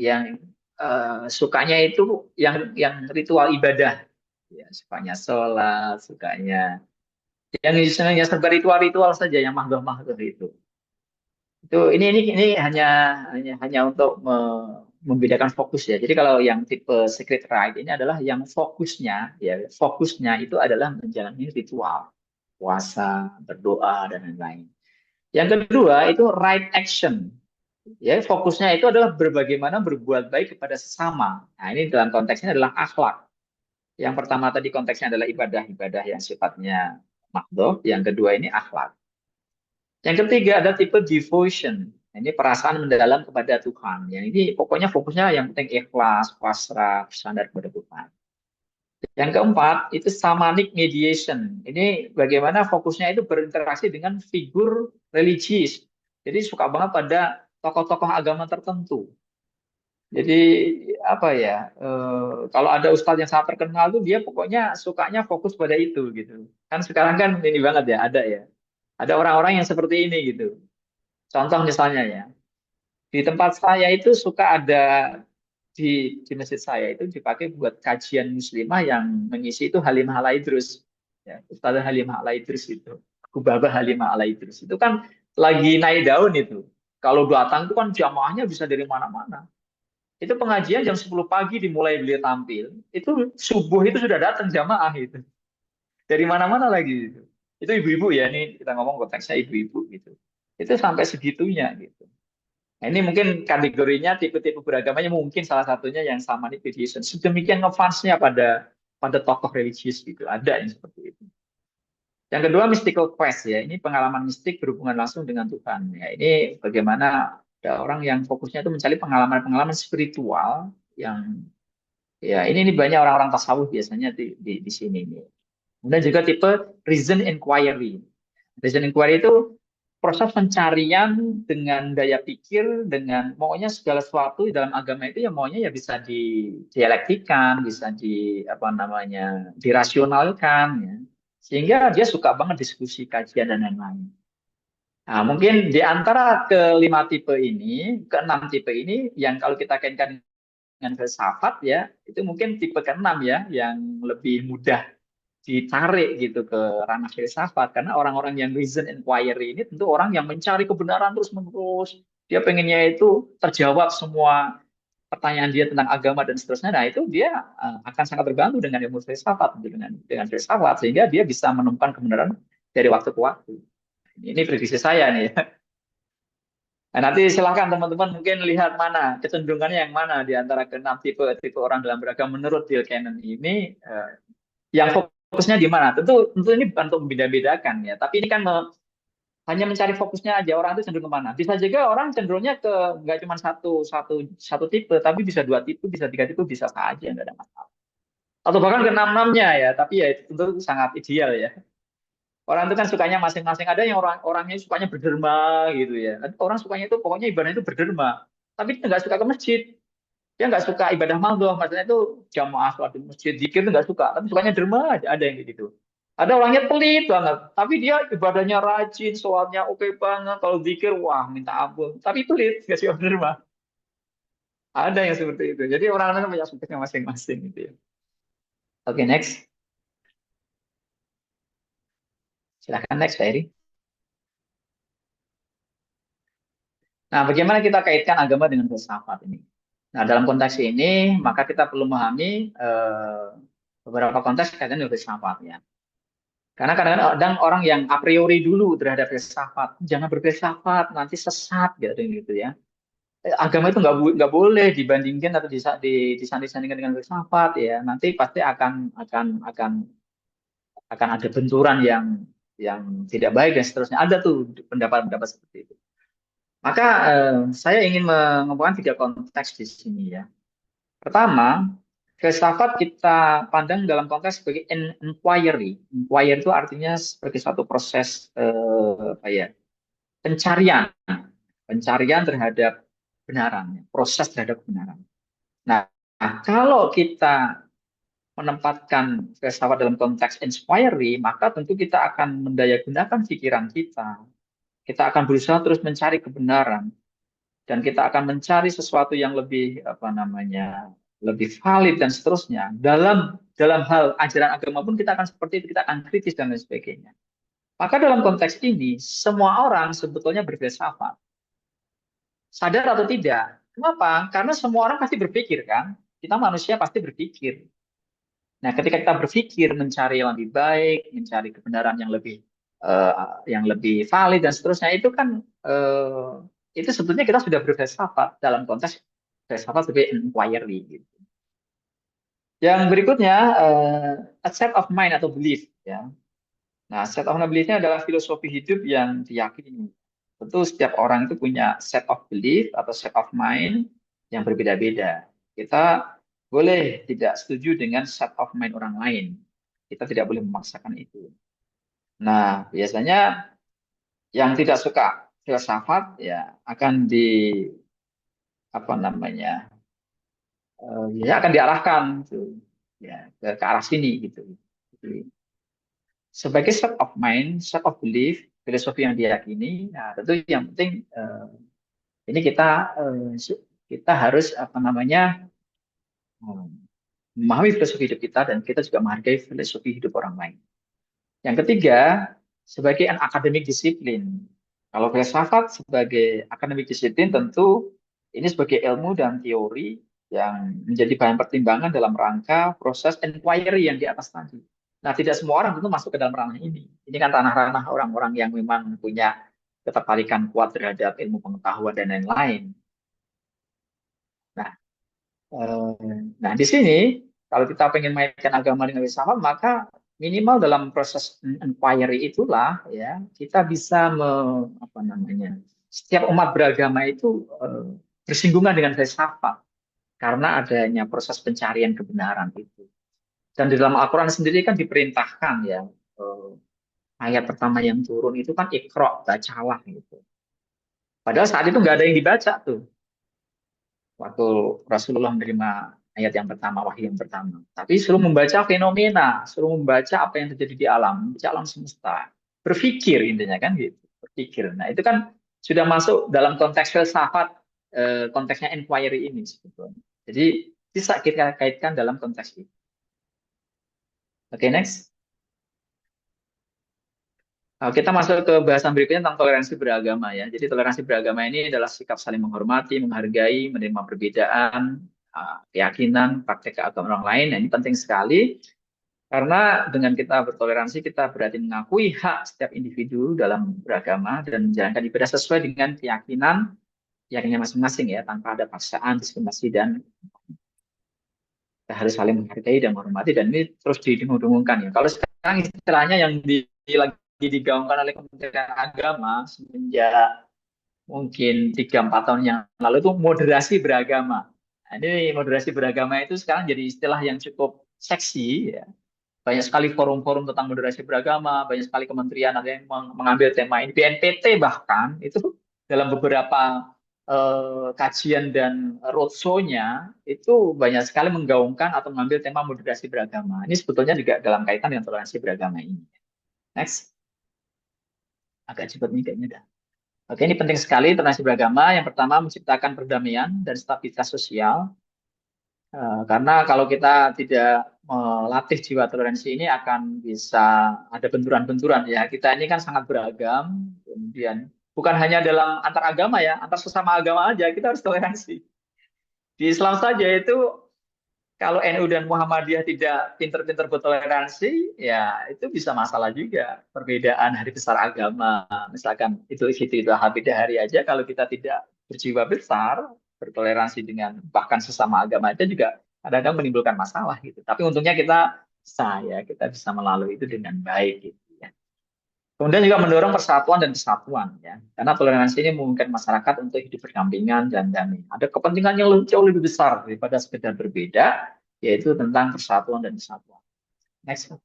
sukanya itu yang ritual ibadah, ya sukanya sholat, sukanya yang misalnya serba ritual-ritual saja yang mahdoh-mahdoh itu. Ini hanya untuk membedakan fokus ya. Jadi kalau yang tipe secret rite ini adalah yang fokusnya itu adalah menjalani ritual, puasa, berdoa dan lain-lain. Yang kedua itu right action. Ya, fokusnya itu adalah bagaimana berbuat baik kepada sesama. Nah, ini dalam konteksnya adalah akhlak. Yang pertama tadi konteksnya adalah ibadah-ibadah yang sifatnya makdoh. Yang kedua ini akhlak. Yang ketiga ada tipe devotion. Nah, ini perasaan mendalam kepada Tuhan. Yang ini pokoknya fokusnya yang penting ikhlas, pasrah, bersandar kepada Tuhan. Yang keempat itu shamanic mediation. Ini bagaimana fokusnya itu berinteraksi dengan figur religius. Jadi suka banget pada tokoh-tokoh agama tertentu. Jadi apa ya? Kalau ada ustadz yang sangat terkenal tuh dia pokoknya sukanya fokus pada itu gitu. Kan sekarang kan ini banget ya, ada ya. Ada orang-orang yang seperti ini gitu. Contoh misalnya ya, di tempat saya itu suka ada di masjid saya itu dipakai buat kajian muslimah yang mengisi itu Halimah Al-Aidrus. Ya, Ustazah Halimah Al-Aidrus itu. Kubabah Halimah Al-Aidrus. Itu kan lagi naik daun itu. Kalau datang itu kan jamaahnya bisa dari mana-mana. Itu pengajian jam 10 pagi dimulai beliau tampil. Itu subuh itu sudah datang jamaah itu. Dari mana-mana lagi itu. Itu ibu-ibu ya, ini kita ngomong konteksnya ibu-ibu gitu. Itu sampai segitunya gitu. Nah, ini mungkin kategorinya tipe-tipe beragamanya mungkin salah satunya yang sama nih mediation. Sedemikian ngefansnya pada tokoh religius gitu. Ada yang seperti itu. Yang kedua mystical quest ya. Ini pengalaman mistik berhubungan langsung dengan Tuhan. Ya, ini bagaimana ada orang yang fokusnya itu mencari pengalaman-pengalaman spiritual yang ya ini banyak orang-orang tasawuf biasanya di sini nih. Kemudian juga tipe reason inquiry. Reason inquiry itu proses pencarian dengan daya pikir, dengan maunya segala sesuatu di dalam agama itu ya maunya ya bisa didialektikan, bisa di apa namanya dirasionalkan, ya. Sehingga dia suka banget diskusi, kajian dan lain-lain. Nah, mungkin di antara kelima tipe ini, keenam tipe ini, yang kalau kita kaitkan dengan filsafat ya, itu mungkin tipe keenam ya, yang lebih mudah ditarik gitu ke ranah filsafat. Karena orang-orang yang reason inquiry ini tentu orang yang mencari kebenaran terus-menerus. Dia pengennya itu terjawab semua pertanyaan dia tentang agama dan seterusnya. Nah, itu dia akan sangat terbantu dengan ilmu filsafat, dengan filsafat, sehingga dia bisa menemukan kebenaran dari waktu ke waktu. Ini prediksi saya nih. Nah, nanti silahkan teman-teman mungkin lihat mana kecenderungannya yang mana di antara keenam tipe tipe orang dalam beragama menurut Bill Cannon ini, yang fokusnya di mana. Tentu ini bukan untuk membeda-bedakan ya, tapi ini kan hanya mencari fokusnya aja, orang itu cenderung kemana. Bisa juga orang cenderungnya ke nggak cuma satu satu satu tipe, tapi bisa dua tipe, bisa tiga tipe, bisa saja, nggak ada masalah. Atau bahkan ke enam-enamnya ya, tapi ya itu tentu sangat ideal ya. Orang itu kan sukanya masing-masing. Ada yang orangnya sukanya berderma gitu ya. Ada orang sukanya itu pokoknya ibadah itu berderma. Tapi dia nggak suka ke masjid. Dia nggak suka ibadah maghrib. Maksudnya itu jamaah sholat di masjid, zikir itu nggak suka. Tapi sukanya derma aja. Ada yang gitu. Ada orangnya pelit banget. Tapi dia ibadahnya rajin, sholatnya oke banget. Kalau zikir, wah minta ampun. Tapi pelit, nggak suka derma. Ada yang seperti itu. Jadi orang-orang punya sukanya masing-masing gitu ya. Oke, next. Silahkan next, Pak Eri. Nah, bagaimana kita kaitkan agama dengan filsafat ini? Nah, dalam konteks ini, maka kita perlu memahami beberapa konteks kaitan dengan filsafat ya. Karena kadang-kadang orang yang a priori dulu terhadap filsafat, jangan berfilsafat, nanti sesat gitu ya. Agama itu nggak boleh dibandingkan atau disandingkan dengan filsafat ya. Nanti pasti akan ada benturan yang tidak baik dan seterusnya. Ada tuh pendapat-pendapat seperti itu. Maka saya ingin mengemukakan tiga konteks di sini ya. Pertama, filsafat kita pandang dalam konteks sebagai inquiry. Inquiry itu artinya seperti satu proses apa ya, pencarian, pencarian terhadap kebenaran, proses terhadap kebenaran. Nah, kalau kita menempatkan filsafat dalam konteks inquiry, maka tentu kita akan mendayagunakan pikiran kita. Kita akan berusaha terus mencari kebenaran dan kita akan mencari sesuatu yang lebih apa namanya lebih valid dan seterusnya dalam hal ajaran agama pun kita akan seperti itu, kita akan kritis dan lain sebagainya. Maka dalam konteks ini semua orang sebetulnya berfilsafat, sadar atau tidak. Kenapa? Karena semua orang pasti berpikir kan, kita manusia pasti berpikir. Nah, ketika kita berpikir mencari yang lebih baik, mencari kebenaran yang lebih valid dan seterusnya, itu kan itu sebetulnya kita sudah berfilsafat dalam konteks filsafat sebagai inquiry gitu. Yang berikutnya a set of mind atau belief ya. Nah, set of mind beliefnya adalah filosofi hidup yang diyakini. Tentu setiap orang itu punya set of belief atau set of mind yang berbeda-beda. Kita boleh tidak setuju dengan set of mind orang lain. Kita tidak boleh memaksakan itu. Nah, biasanya yang tidak suka filsafat ya akan apa namanya ya akan diarahkan gitu, ya ke arah sini gitu. Jadi, sebagai set of mind, set of belief, filosofi yang diyakini, nah tentu yang penting ini kita harus apa namanya eh, memahami filosofi hidup kita dan kita juga menghargai filosofi hidup orang lain. Yang ketiga, sebagai an akademik disiplin. Kalau filsafat sebagai akademik disiplin tentu ini sebagai ilmu dan teori yang menjadi bahan pertimbangan dalam rangka proses inquiry yang di atas tadi. Nah, tidak semua orang tentu masuk ke dalam ranah ini. Ini kan ranah-ranah orang-orang yang memang punya ketertarikan kuat terhadap ilmu pengetahuan dan lain-lain. Nah, nah di sini kalau kita pengen mainkan agama dengan filsafat, maka minimal dalam proses inquiry itulah ya kita bisa apa namanya setiap umat beragama itu bersinggungan dengan filsafat karena adanya proses pencarian kebenaran itu. Dan di dalam Al-Quran sendiri kan diperintahkan ya, eh, ayat pertama yang turun itu kan Iqra, bacalah gitu. Padahal saat itu nggak ada yang dibaca tuh waktu Rasulullah menerima ayat yang pertama, wahyu yang pertama. Tapi suruh membaca fenomena, suruh membaca apa yang terjadi di alam, membaca alam semesta. Berpikir intinya kan gitu, berpikir. Nah itu kan sudah masuk dalam konteks filsafat, konteksnya inquiry ini sebetulnya. Jadi bisa kita kaitkan dalam konteks itu. Oke, next. Kita masuk ke bahasan berikutnya tentang toleransi beragama ya. Jadi toleransi beragama ini adalah sikap saling menghormati, menghargai, menerima perbedaan, keyakinan, praktek keagamaan orang lain. Nah, ini penting sekali karena dengan kita bertoleransi kita berarti mengakui hak setiap individu dalam beragama dan menjalankan ibadah sesuai dengan keyakinan masing-masing ya, tanpa ada paksaan, diskriminasi dan kita harus saling menghargai dan menghormati dan ini terus didengung-dengungkan ya. Kalau sekarang istilahnya yang lagi digaungkan oleh Kementerian Agama semenjak mungkin 3-4 tahun yang lalu itu moderasi beragama. Nah, ini moderasi beragama itu sekarang jadi istilah yang cukup seksi ya. Banyak sekali forum-forum tentang moderasi beragama, banyak sekali kementerian ada yang mengambil tema ini. BNPT bahkan itu dalam beberapa kajian dan roadshow-nya itu banyak sekali menggaungkan atau mengambil tema moderasi beragama. Ini sebetulnya juga dalam kaitan dengan toleransi beragama ini. Next. Agak cepat nih kayaknya dah. Oke, ini penting sekali toleransi beragama. Yang pertama menciptakan perdamaian dan stabilitas sosial. Karena kalau kita tidak melatih jiwa toleransi ini akan bisa ada benturan-benturan ya. Kita ini kan sangat beragam, kemudian bukan hanya dalam antar agama ya, antar sesama agama aja kita harus toleransi. Di Islam saja itu kalau NU dan Muhammadiyah tidak pinter-pinter bertoleransi, ya itu bisa masalah juga. Perbedaan hari besar agama, misalkan Idul Fitri itu beda hari aja, kalau kita tidak berjiwa besar, bertoleransi dengan bahkan sesama agama itu juga kadang-kadang menimbulkan masalah gitu. Tapi untungnya kita bisa melalui itu dengan baik gitu ya. Kemudian juga mendorong persatuan dan kesatuan ya. Karena toleransi ini memungkinkan masyarakat untuk hidup berdampingan dan damai. Ada kepentingan yang jauh lebih besar daripada sekedar berbeda, yaitu tentang persatuan dan kesatuan. Next.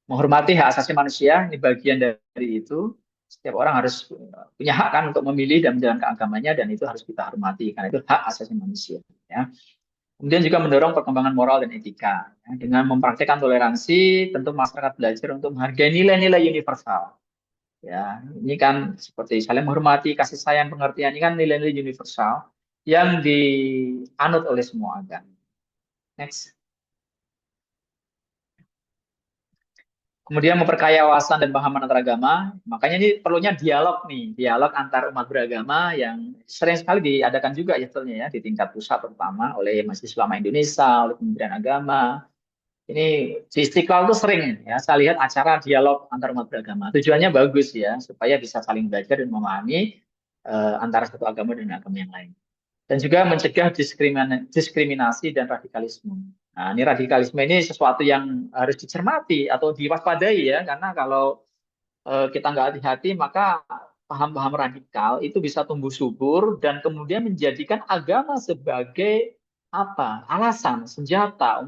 Menghormati hak asasi manusia, ini bagian dari itu. Setiap orang harus punya hak kan untuk memilih dan menjalankan agamanya dan itu harus kita hormati karena itu hak asasi manusia. Ya. Kemudian juga mendorong perkembangan moral dan etika. Ya. Dengan mempraktikkan toleransi, tentu masyarakat belajar untuk menghargai nilai-nilai universal. Ya, ini kan seperti saling menghormati, kasih sayang, pengertian, ini kan nilai-nilai universal yang dianut oleh semua agama. Next. Kemudian memperkaya wawasan dan pemahaman antar agama. Makanya ini perlunya dialog nih, dialog antar umat beragama yang sering sekali diadakan juga ya sebetulnya ya di tingkat pusat terutama oleh Majelis Ulama Indonesia, oleh Kementerian Agama. Ini di Istiqlal itu sering ya, saya lihat acara dialog antar umat beragama. Tujuannya bagus ya, supaya bisa saling belajar dan memahami antara satu agama dengan agama yang lain. Dan juga mencegah diskriminasi dan radikalisme. Nah, ini radikalisme ini sesuatu yang harus dicermati atau diwaspadai ya, karena kalau kita nggak hati-hati maka paham-paham radikal itu bisa tumbuh subur dan kemudian menjadikan agama sebagai apa alasan senjata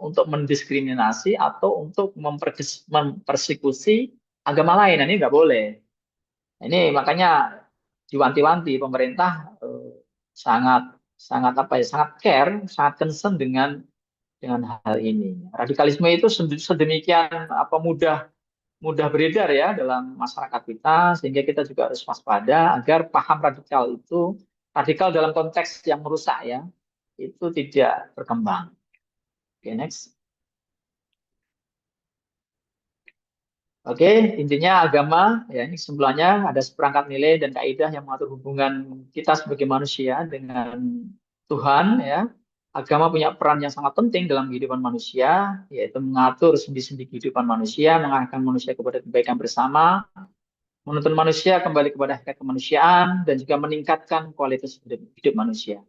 untuk mendiskriminasi atau untuk mempersekusi agama lain. Nah, ini nggak boleh. Ini makanya diwanti-wanti pemerintah sangat sangat apa ya sangat care sangat concern dengan hal ini. Radikalisme itu sedemikian apa mudah mudah beredar ya dalam masyarakat kita sehingga kita juga harus waspada agar paham radikal itu radikal dalam konteks yang merusak ya itu tidak berkembang. Oke, next. Oke, intinya agama ya ini kesimpulannya ada seperangkat nilai dan kaidah yang mengatur hubungan kita sebagai manusia dengan Tuhan ya. Agama punya peran yang sangat penting dalam kehidupan manusia, yaitu mengatur sendi-sendi kehidupan manusia, mengarahkan manusia kepada kebaikan bersama, menuntun manusia kembali kepada hakikat kemanusiaan, dan juga meningkatkan kualitas hidup manusia.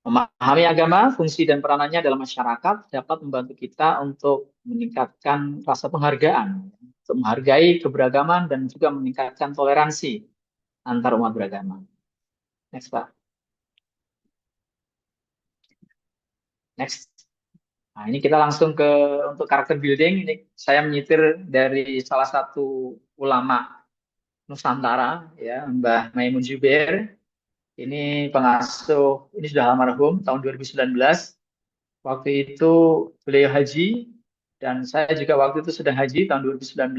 Memahami agama, fungsi dan peranannya dalam masyarakat dapat membantu kita untuk meningkatkan rasa penghargaan, untuk menghargai keberagaman dan juga meningkatkan toleransi antar umat beragama. Next, Pak. Next. Nah, ini kita langsung ke untuk karakter building. Ini saya menyitir dari salah satu ulama Nusantara, ya, Mbah Maimun Zubair. Ini pengasuh, ini sudah almarhum tahun 2019. Waktu itu beliau haji, dan saya juga waktu itu sedang haji tahun 2019.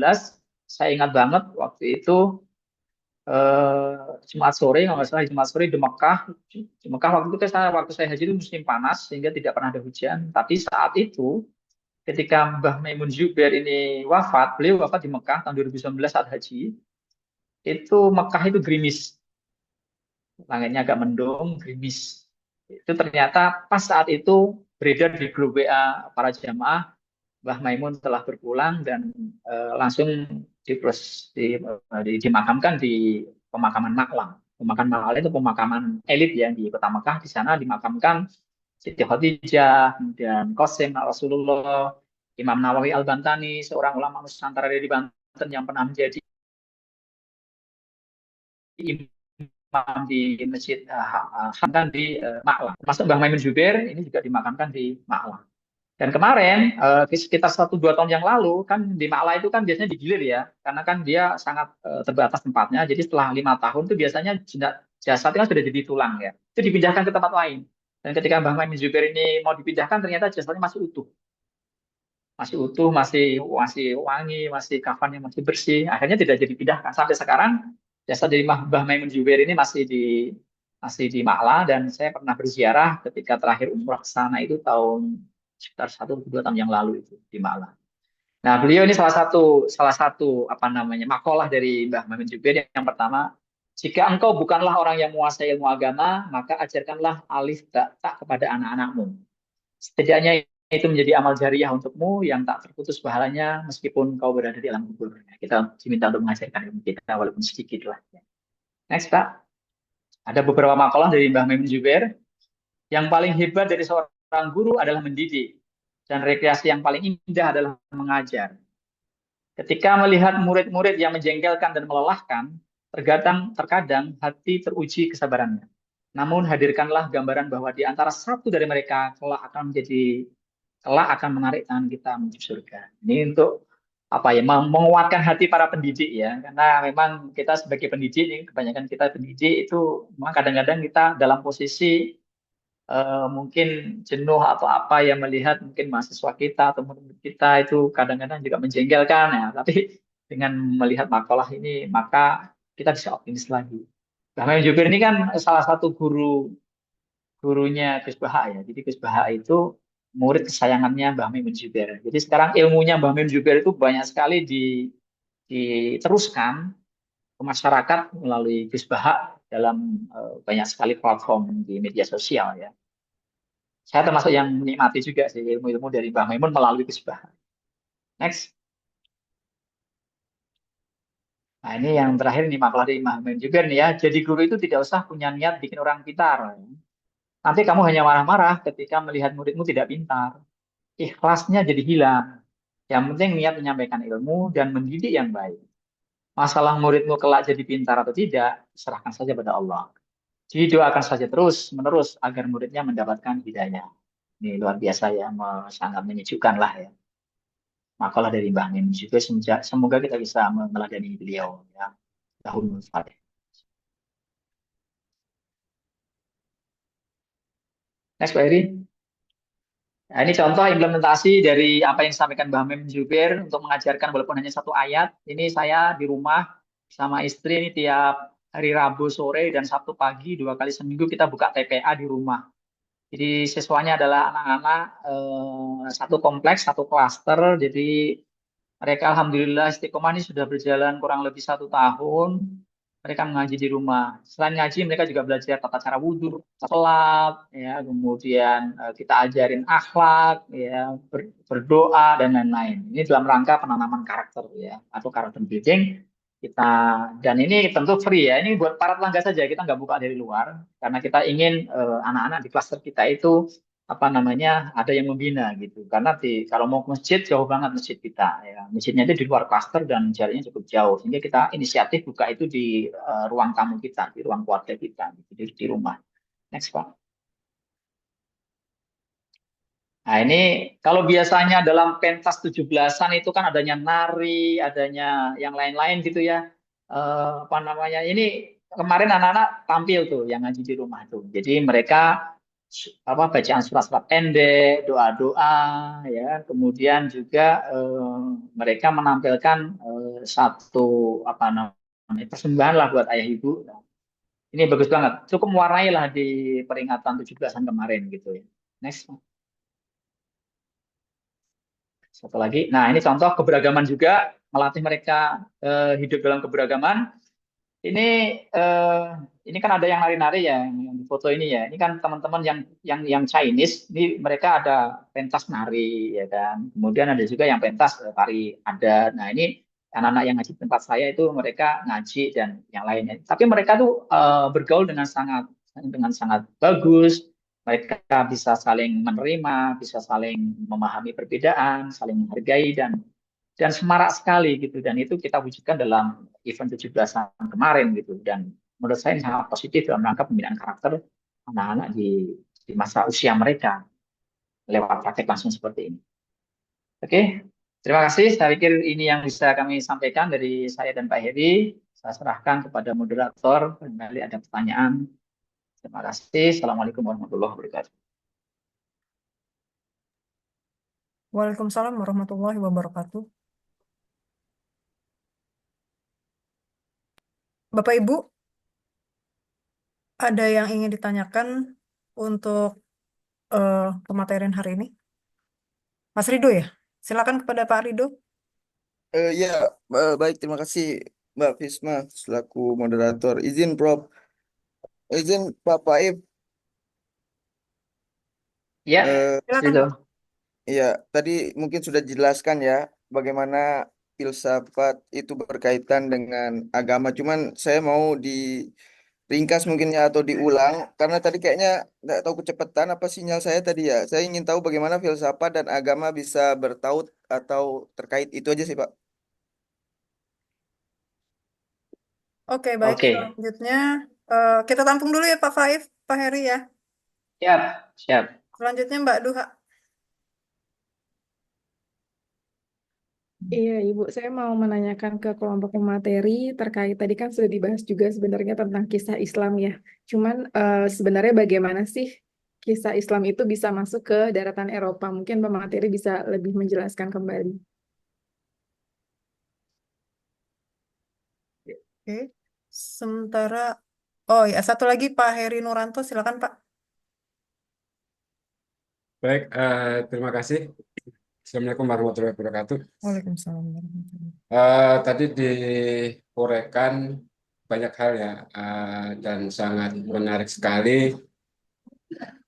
Saya ingat banget waktu itu eh, Jumat sore, kalau nggak salah Jumat sore di Mekah. Di Mekah waktu itu kan waktu saya haji itu musim panas sehingga tidak pernah ada hujan. Tapi saat itu ketika Mbah Maimun Zubair ini wafat, beliau wafat di Mekah tahun 2019 saat haji. Itu Mekah itu gerimis, langitnya agak mendung, gerimis. Itu ternyata pas saat itu beredar di grup WA para jamaah, Mbah Maimun telah berpulang dan langsung dimakamkan di pemakaman Maklang. Pemakaman Maklang itu pemakaman elit ya di Kota Mekah. Di sana dimakamkan Siti Khadijah, kemudian Qasim Rasulullah, Imam Nawawi Al-Bantani, seorang ulama Nusantara dari Banten yang pernah menjadi imam di Masjid Hamdan di Maklang. Termasuk Mbah Maimun Zubair ini juga dimakamkan di Maklang. Dan kemarin sekitar 1-2 tahun yang lalu kan di Makla itu kan biasanya digilir ya, karena kan dia sangat terbatas tempatnya. Jadi setelah 5 tahun itu biasanya jasad itu kan sudah jadi tulang ya, itu dipindahkan ke tempat lain. Dan ketika Mbah Maimun Zubair ini mau dipindahkan, ternyata jasadnya masih utuh, masih masih wangi, masih kafannya masih bersih. Akhirnya tidak jadi dipindahkan. Sampai sekarang jasad dari Mbah Maimun Zubair ini masih di Makla, dan saya pernah berziarah ketika terakhir umrah ke sana itu tahun sekitar 1-2 tahun yang lalu itu di Malang. Nah, beliau ini salah satu apa namanya makalah dari Mbah Muhammad Jubair yang pertama, jika engkau bukanlah orang yang menguasai ilmu agama, maka ajarkanlah alif ba ta kepada anak-anakmu. Setidaknya itu menjadi amal jariah untukmu yang tak terputus pahalanya meskipun kau berada di alam kubur. Kita diminta untuk mengajarkan ilmu kita walaupun sedikit lah. Next, Pak. Ada beberapa makalah dari Mbah Muhammad Jubair. Yang paling hebat dari seorang guru adalah mendidik, dan rekreasi yang paling indah adalah mengajar. Ketika melihat murid-murid yang menjengkelkan dan melelahkan, terkadang hati teruji kesabarannya. Namun hadirkanlah gambaran bahwa di antara satu dari mereka kelak akan menarik tangan kita menuju surga. Ini untuk apa ya, menguatkan hati para pendidik ya, karena memang kita sebagai pendidik ini, kebanyakan kita pendidik itu memang kadang-kadang kita dalam posisi mungkin jenuh atau apa yang melihat mungkin mahasiswa kita atau murid kita itu kadang-kadang juga menjengkelkan ya. Tapi dengan melihat makalah ini maka kita bisa optimis lagi. Bahkan Jubir ini kan salah satu gurunya Gus Baha ya. Jadi Gus Baha itu murid kesayangannya Mbah Mimun Zubair. Jadi sekarang ilmunya Mbah Mimun Zubair itu banyak sekali diteruskan ke masyarakat melalui Gus Baha dalam banyak sekali platform di media sosial ya. Saya termasuk yang menikmati juga sih ilmu-ilmu dari Mbah Maimun melalui kesbahan. Next. Nah, ini yang terakhir ini makalah dari Mbah Maimun juga nih ya. Jadi guru itu tidak usah punya niat bikin orang pintar. Nanti kamu hanya marah-marah ketika melihat muridmu tidak pintar. Ikhlasnya jadi hilang. Yang penting niat menyampaikan ilmu dan mendidik yang baik. Masalah muridmu kelak jadi pintar atau tidak, serahkan saja pada Allah. Jadi doakan saja terus menerus agar muridnya mendapatkan hidayah. Ini luar biasa ya, sangat menyejukkan lah ya. Makalah dari Mbah Min juga, semoga kita bisa meneladani beliau ya. Tahun Fatih. Next, Pak Eri. Nah, ini contoh implementasi dari apa yang disampaikan Mbah Mim Zubair untuk mengajarkan walaupun hanya satu ayat. Ini saya di rumah sama istri ini tiap hari Rabu sore dan Sabtu pagi 2 kali seminggu kita buka TPA di rumah. Jadi siswanya adalah anak-anak satu kompleks, satu klaster. Jadi mereka alhamdulillah istiqomah ini sudah berjalan kurang lebih 1 tahun. Mereka mengaji di rumah. Selain ngaji, mereka juga belajar tata cara wudhu, sholat, ya, kemudian kita ajarin akhlak, ya, berdoa dan lain-lain. Ini dalam rangka penanaman karakter, ya, atau karakter building kita. Dan ini tentu free ya. Ini buat para pelanggan saja. Kita nggak buka dari luar karena kita ingin anak-anak di klaster kita itu apa namanya ada yang membina gitu, karena kalau mau ke masjid jauh banget masjid kita ya, masjidnya itu di luar klaster dan jaraknya cukup jauh, sehingga kita inisiatif buka itu di ruang tamu kita, di ruang keluarga kita gitu, di rumah. Next, Pak. Nah, ini kalau biasanya dalam pentas 17-an itu kan adanya nari, adanya yang lain-lain gitu ya. Apa namanya? Ini kemarin anak-anak tampil tuh yang ngaji di rumah tuh. Jadi mereka apa bacaan surat-surat pendek, doa-doa ya. Kemudian juga mereka menampilkan satu apa namanya? Persembahan lah buat ayah ibu. Ini bagus banget. Cukup mewarnai lah di peringatan 17-an kemarin gitu ya. Next. Satu lagi. Nah, ini contoh keberagaman juga, melatih mereka hidup dalam keberagaman. Ini eh, ini kan ada yang nari-nari ya, yang di foto ini ya. Ini kan teman-teman yang Chinese, ini mereka ada pentas nari ya kan. Kemudian ada juga yang pentas tari adat. Nah, ini anak-anak yang ngaji di tempat saya itu mereka ngaji dan yang lainnya. Tapi mereka tuh bergaul dengan sangat bagus. Mereka bisa saling menerima, bisa saling memahami perbedaan, saling menghargai dan semarak sekali gitu, dan itu kita wujudkan dalam event 17-an kemarin gitu, dan menurut saya ini sangat positif dalam rangka pembinaan karakter anak-anak di masa usia mereka lewat praktek langsung seperti ini. Oke, terima kasih. Saya pikir ini yang bisa kami sampaikan dari saya dan Pak Heri. Saya serahkan kepada moderator. Kembali ada pertanyaan. Terima kasih. Assalamualaikum warahmatullahi wabarakatuh. Waalaikumsalam warahmatullahi wabarakatuh. Bapak Ibu, ada yang ingin ditanyakan untuk pematerian hari ini? Mas Rido ya? Silakan kepada Pak Rido. Ya, baik, terima kasih Mbak Fisma selaku moderator. Izin Prof, izin Pak Paib. Ya, Silakan itu. Pak. Ya, tadi mungkin sudah dijelaskan ya bagaimana filsafat itu berkaitan dengan agama. Cuman saya mau diringkas mungkin ya atau diulang karena tadi kayaknya nggak tahu kecepatan apa sinyal saya tadi ya. Saya ingin tahu bagaimana filsafat dan agama bisa bertaut atau terkait, itu aja sih Pak. Oke, baik. Oke, Selanjutnya kita tampung dulu ya Pak Faif, Pak Heri ya. siap, siap. Selanjutnya Mbak Duha. Iya, Ibu, saya mau menanyakan ke kelompok pemateri terkait tadi kan sudah dibahas juga sebenarnya tentang kisah Islam ya. Cuman sebenarnya bagaimana sih kisah Islam itu bisa masuk ke daratan Eropa? Mungkin pemateri bisa lebih menjelaskan kembali. Oke. Sementara, oh ya, satu lagi Pak Heri Nuranto, silakan Pak. Baik, terima kasih. Assalamualaikum warahmatullahi wabarakatuh. Waalaikumsalam warahmatullahi. Tadi diuraikan banyak hal ya, dan sangat menarik sekali.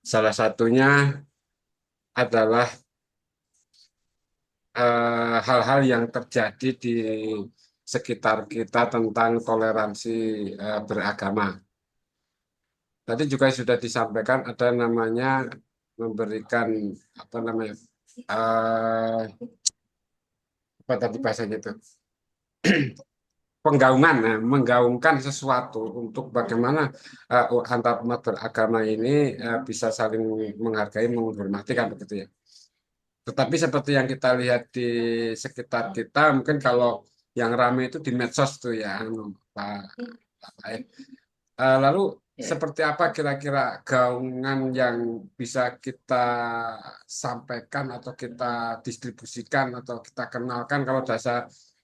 Salah satunya adalah hal-hal yang terjadi di sekitar kita tentang toleransi beragama. Tadi juga sudah disampaikan ada namanya memberikan apa namanya apa tadi bahasanya itu penggaungan, ya, menggaungkan sesuatu untuk bagaimana antar umat beragama ini bisa saling menghargai, menghormati kan begitu ya. Tetapi seperti yang kita lihat di sekitar kita, mungkin kalau yang ramai itu di medsos tuh ya, Pak Faik. Lalu Ya. seperti apa kira-kira gaungan yang bisa kita sampaikan atau kita distribusikan atau kita kenalkan kalau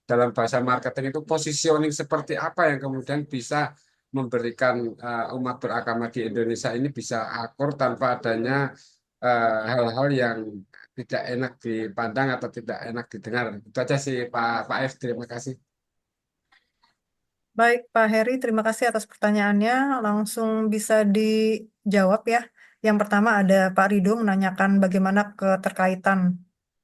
dalam bahasa marketing itu positioning seperti apa yang kemudian bisa memberikan umat beragama di Indonesia ini bisa akur tanpa adanya hal-hal yang tidak enak dipandang atau tidak enak didengar. Itu aja sih Pak F. Terima kasih. Baik, Pak Heri, terima kasih atas pertanyaannya. Langsung bisa dijawab ya. Yang pertama ada Pak Rido menanyakan bagaimana keterkaitan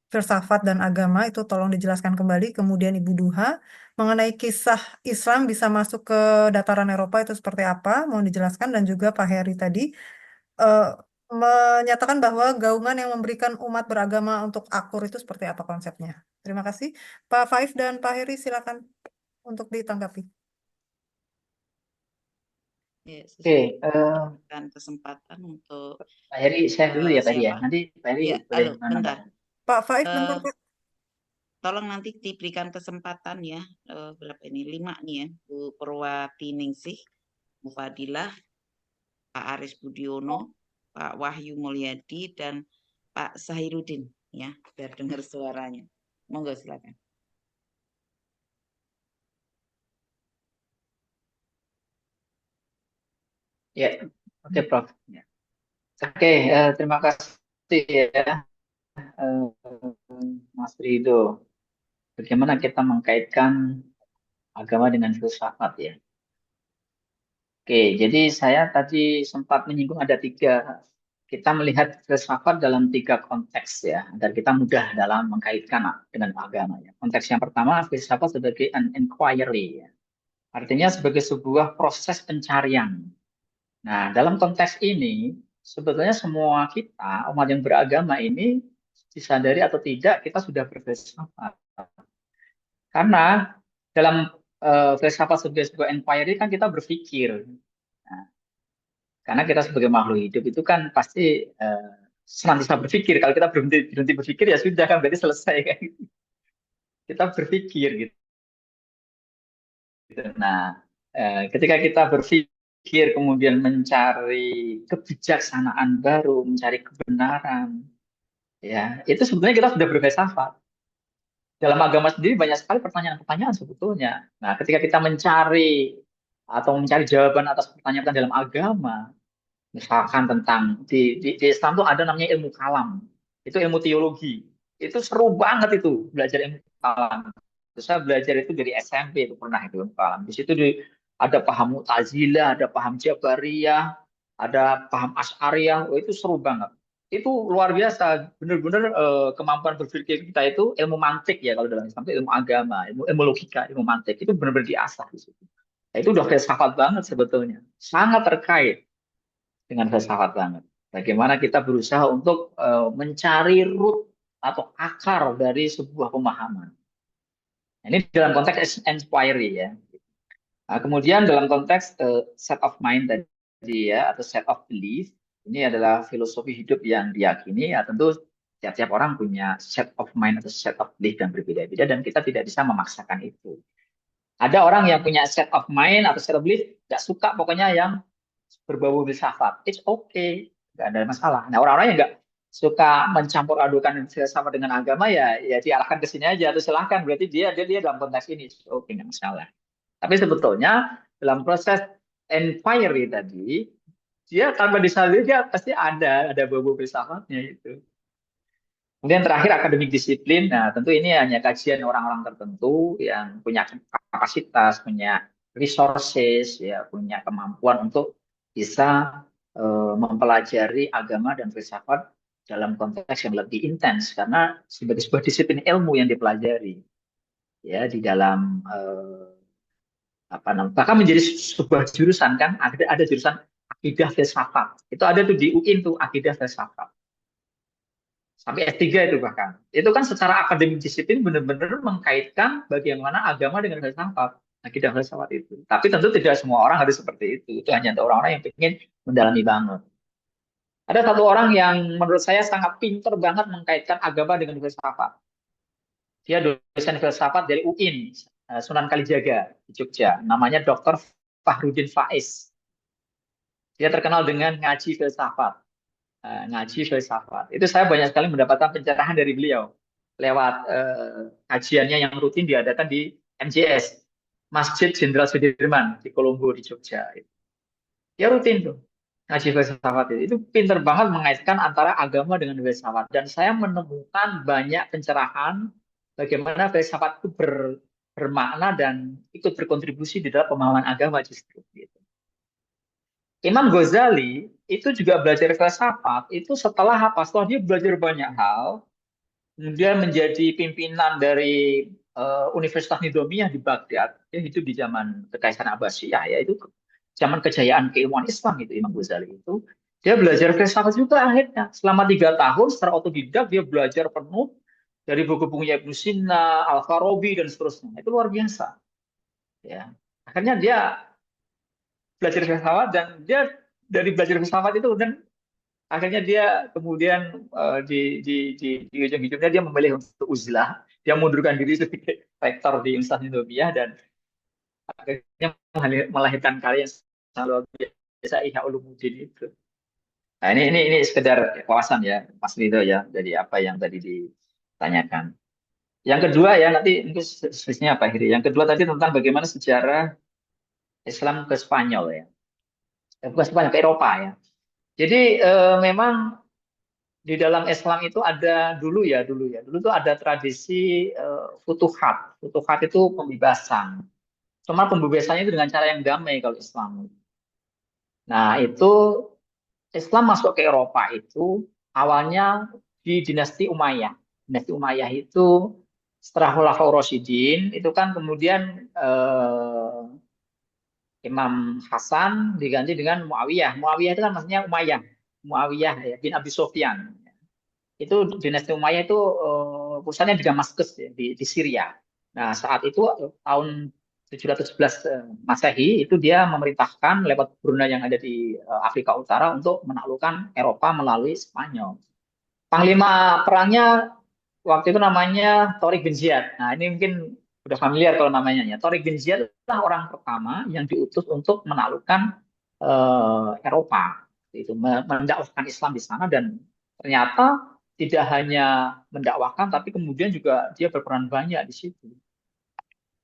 filsafat dan agama, itu tolong dijelaskan kembali. Kemudian Ibu Duha, mengenai kisah Islam bisa masuk ke dataran Eropa itu seperti apa, mau dijelaskan. Dan juga Pak Heri tadi eh, menyatakan bahwa gaungan yang memberikan umat beragama untuk akur itu seperti apa konsepnya. Terima kasih. Pak Faif dan Pak Heri, silakan untuk ditanggapi. Oke, berikan kesempatan untuk Pak Heri, saya dulu ya tadi ya. siapa? Nanti Pak Heri Ya, boleh halo, menambah. bentar. Pak Faiz bentar, Eh, Pak. Tolong nanti diberikan kesempatan ya. Berapa ini? 5 nih ya. Bu Purwati Ningsih, Bu Fadilah, Pak Aris Budiono, Pak Wahyu Mulyadi, dan Pak Zahirudin ya, biar dengar suaranya. Monggo silakan. Ya, oke Prof. Ya. Oke, terima kasih ya Mas Rido. Bagaimana kita mengkaitkan agama dengan filsafat ya? Oke, jadi saya tadi sempat menyinggung ada 3. Kita melihat filsafat dalam 3 konteks ya, agar kita mudah dalam mengkaitkan dengan agama ya. Konteks yang pertama, filsafat sebagai an inquiry ya. Artinya sebagai sebuah proses pencarian. Nah, dalam konteks ini, sebetulnya semua kita, umat yang beragama ini, disadari atau tidak, kita sudah berfilsafat. Karena dalam filsafat sebagai sebuah inquiry kan kita berpikir. Nah, karena kita sebagai makhluk hidup itu kan pasti senantiasa berpikir. Kalau kita berhenti berpikir ya sudah kan berarti selesai kan. Kita berpikir gitu. Nah, ketika kita berpikir kemudian mencari kebijaksanaan baru, mencari kebenaran, ya itu sebenarnya kita sudah berfilsafat. Dalam agama sendiri banyak sekali pertanyaan-pertanyaan sebetulnya. Nah, ketika kita mencari atau mencari jawaban atas pertanyaan dalam agama, misalkan tentang di Islam tuh ada namanya ilmu kalam, itu ilmu teologi, itu seru banget itu belajar ilmu kalam. Terus saya belajar itu dari SMP itu pernah itu ilmu kalam. Di situ ada paham Mu'tazilah, ada paham Jabariyah, ada paham Asy'ariyah, itu seru banget. Itu luar biasa, benar-benar kemampuan berpikir kita itu ilmu mantik ya kalau dalam Islam itu ilmu agama, ilmu logika, ilmu mantik itu benar-benar diasah di situ. Nah, itu udah filsafat banget sebetulnya, sangat terkait dengan filsafat banget. Bagaimana kita berusaha untuk mencari root atau akar dari sebuah pemahaman. Nah, ini dalam konteks inquiry ya. Nah, kemudian dalam konteks set of mind tadi ya atau set of belief, ini adalah filosofi hidup yang diyakini ya tentu tiap-tiap orang punya set of mind atau set of belief yang berbeda-beda dan kita tidak bisa memaksakan itu. Ada orang yang punya set of mind atau set of belief nggak suka pokoknya yang berbau filsafat. It's okay, nggak ada masalah. Nah orang-orang yang nggak suka mencampur adukan filsafat dengan agama ya diarahkan ke sini aja atau silahkan berarti dia dalam konteks ini oke nggak masalah. Tapi sebetulnya dalam proses inquiry tadi dia tanpa disadari dia pasti ada bau filsafatnya itu. Kemudian terakhir akademik disiplin. Nah, tentu ini hanya kajian orang-orang tertentu yang punya kapasitas, punya resources, ya, punya kemampuan untuk bisa mempelajari agama dan filsafat dalam konteks yang lebih intens karena sebagai sebuah disiplin ilmu yang dipelajari ya di dalam bahkan menjadi sebuah jurusan kan ada jurusan akidah filsafat. Itu ada tuh di UIN tuh akidah filsafat. Sampai S3 itu bahkan. Itu kan secara akademik disiplin benar-benar mengkaitkan bagaimana agama dengan filsafat. Akidah filsafat itu. Tapi tentu tidak semua orang harus seperti itu. Itu hanya untuk orang-orang yang ingin mendalami banget. Ada satu orang yang menurut saya sangat pintar banget mengkaitkan agama dengan filsafat. Dia dosen filsafat dari UIN, Sunan Kalijaga di Jogja. Namanya Dr. Fahrudin Faiz. Dia terkenal dengan ngaji filsafat. Itu saya banyak sekali mendapatkan pencerahan dari beliau lewat kajiannya yang rutin diadakan di MJS, Masjid Jenderal Sudirman di Kolombo di Jogja. Dia rutin tuh ngaji filsafat itu pinter banget mengaitkan antara agama dengan filsafat dan saya menemukan banyak pencerahan bagaimana filsafat itu bermakna dan ikut berkontribusi di dalam pemahaman agama justru gitu. Imam Ghazali itu juga belajar filsafat itu setelah apa? Setelah dia belajar banyak hal, kemudian menjadi pimpinan dari Universitas Nizamiyah di Baghdad. Dia hidup di zaman Kekaisaran Abbasiyah, yaitu zaman kejayaan keilmuan Islam itu Imam Ghazali itu. Dia belajar filsafat juga akhirnya. Selama 3 tahun secara otodidak dia belajar penuh dari buku-bukunya Ibnu Sina, Al-Farabi dan seterusnya. Itu luar biasa. Ya. Akhirnya dia belajar filsafat dan dia dari belajar filsafat itu kan akhirnya dia kemudian di ujung-ujungnya dia memilih untuk uzlah. Dia mundurkan diri sebagai rektor di Universitas Indonesia dan akhirnya melahirkan karya yang sangat luar biasa, Ihya Ulumuddin itu. Nah, ini sekedar wawasan ya, Mas Ridho ya, dari apa yang tadi ditanyakan. Yang kedua ya, nanti mungkin selisihnya apa Hiri. Yang kedua tadi tentang bagaimana sejarah Islam ke Spanyol ya. Bukan Spanyol, ke Eropa ya. Jadi memang di dalam Islam itu ada dulu ya. Dulu tuh ada tradisi futuhat. Futuhat itu pembebasan. Cuma pembebasannya itu dengan cara yang damai kalau Islam. Nah, itu Islam masuk ke Eropa itu awalnya di dinasti Umayyah. Dinasti Umayyah itu setelah Khulafaur Rasyidin itu kan kemudian Imam Hasan diganti dengan Muawiyah. Muawiyah itu kan maksudnya Umayyah. Muawiyah ya, bin Abi Sufyan. Itu dinasti Umayyah itu pusatnya di Damaskus ya, di Syria. Nah, saat itu tahun 711 Masehi itu dia memerintahkan lewat Brunei yang ada di Afrika Utara untuk menaklukkan Eropa melalui Spanyol. Panglima perangnya waktu itu namanya Tariq bin Ziyad. Nah, ini mungkin udah familiar kalau namanya ya. Tariq bin Ziyad adalah orang pertama yang diutus untuk menaklukkan Eropa. Itu mendakwahkan Islam di sana dan ternyata tidak hanya mendakwahkan tapi kemudian juga dia berperan banyak di situ.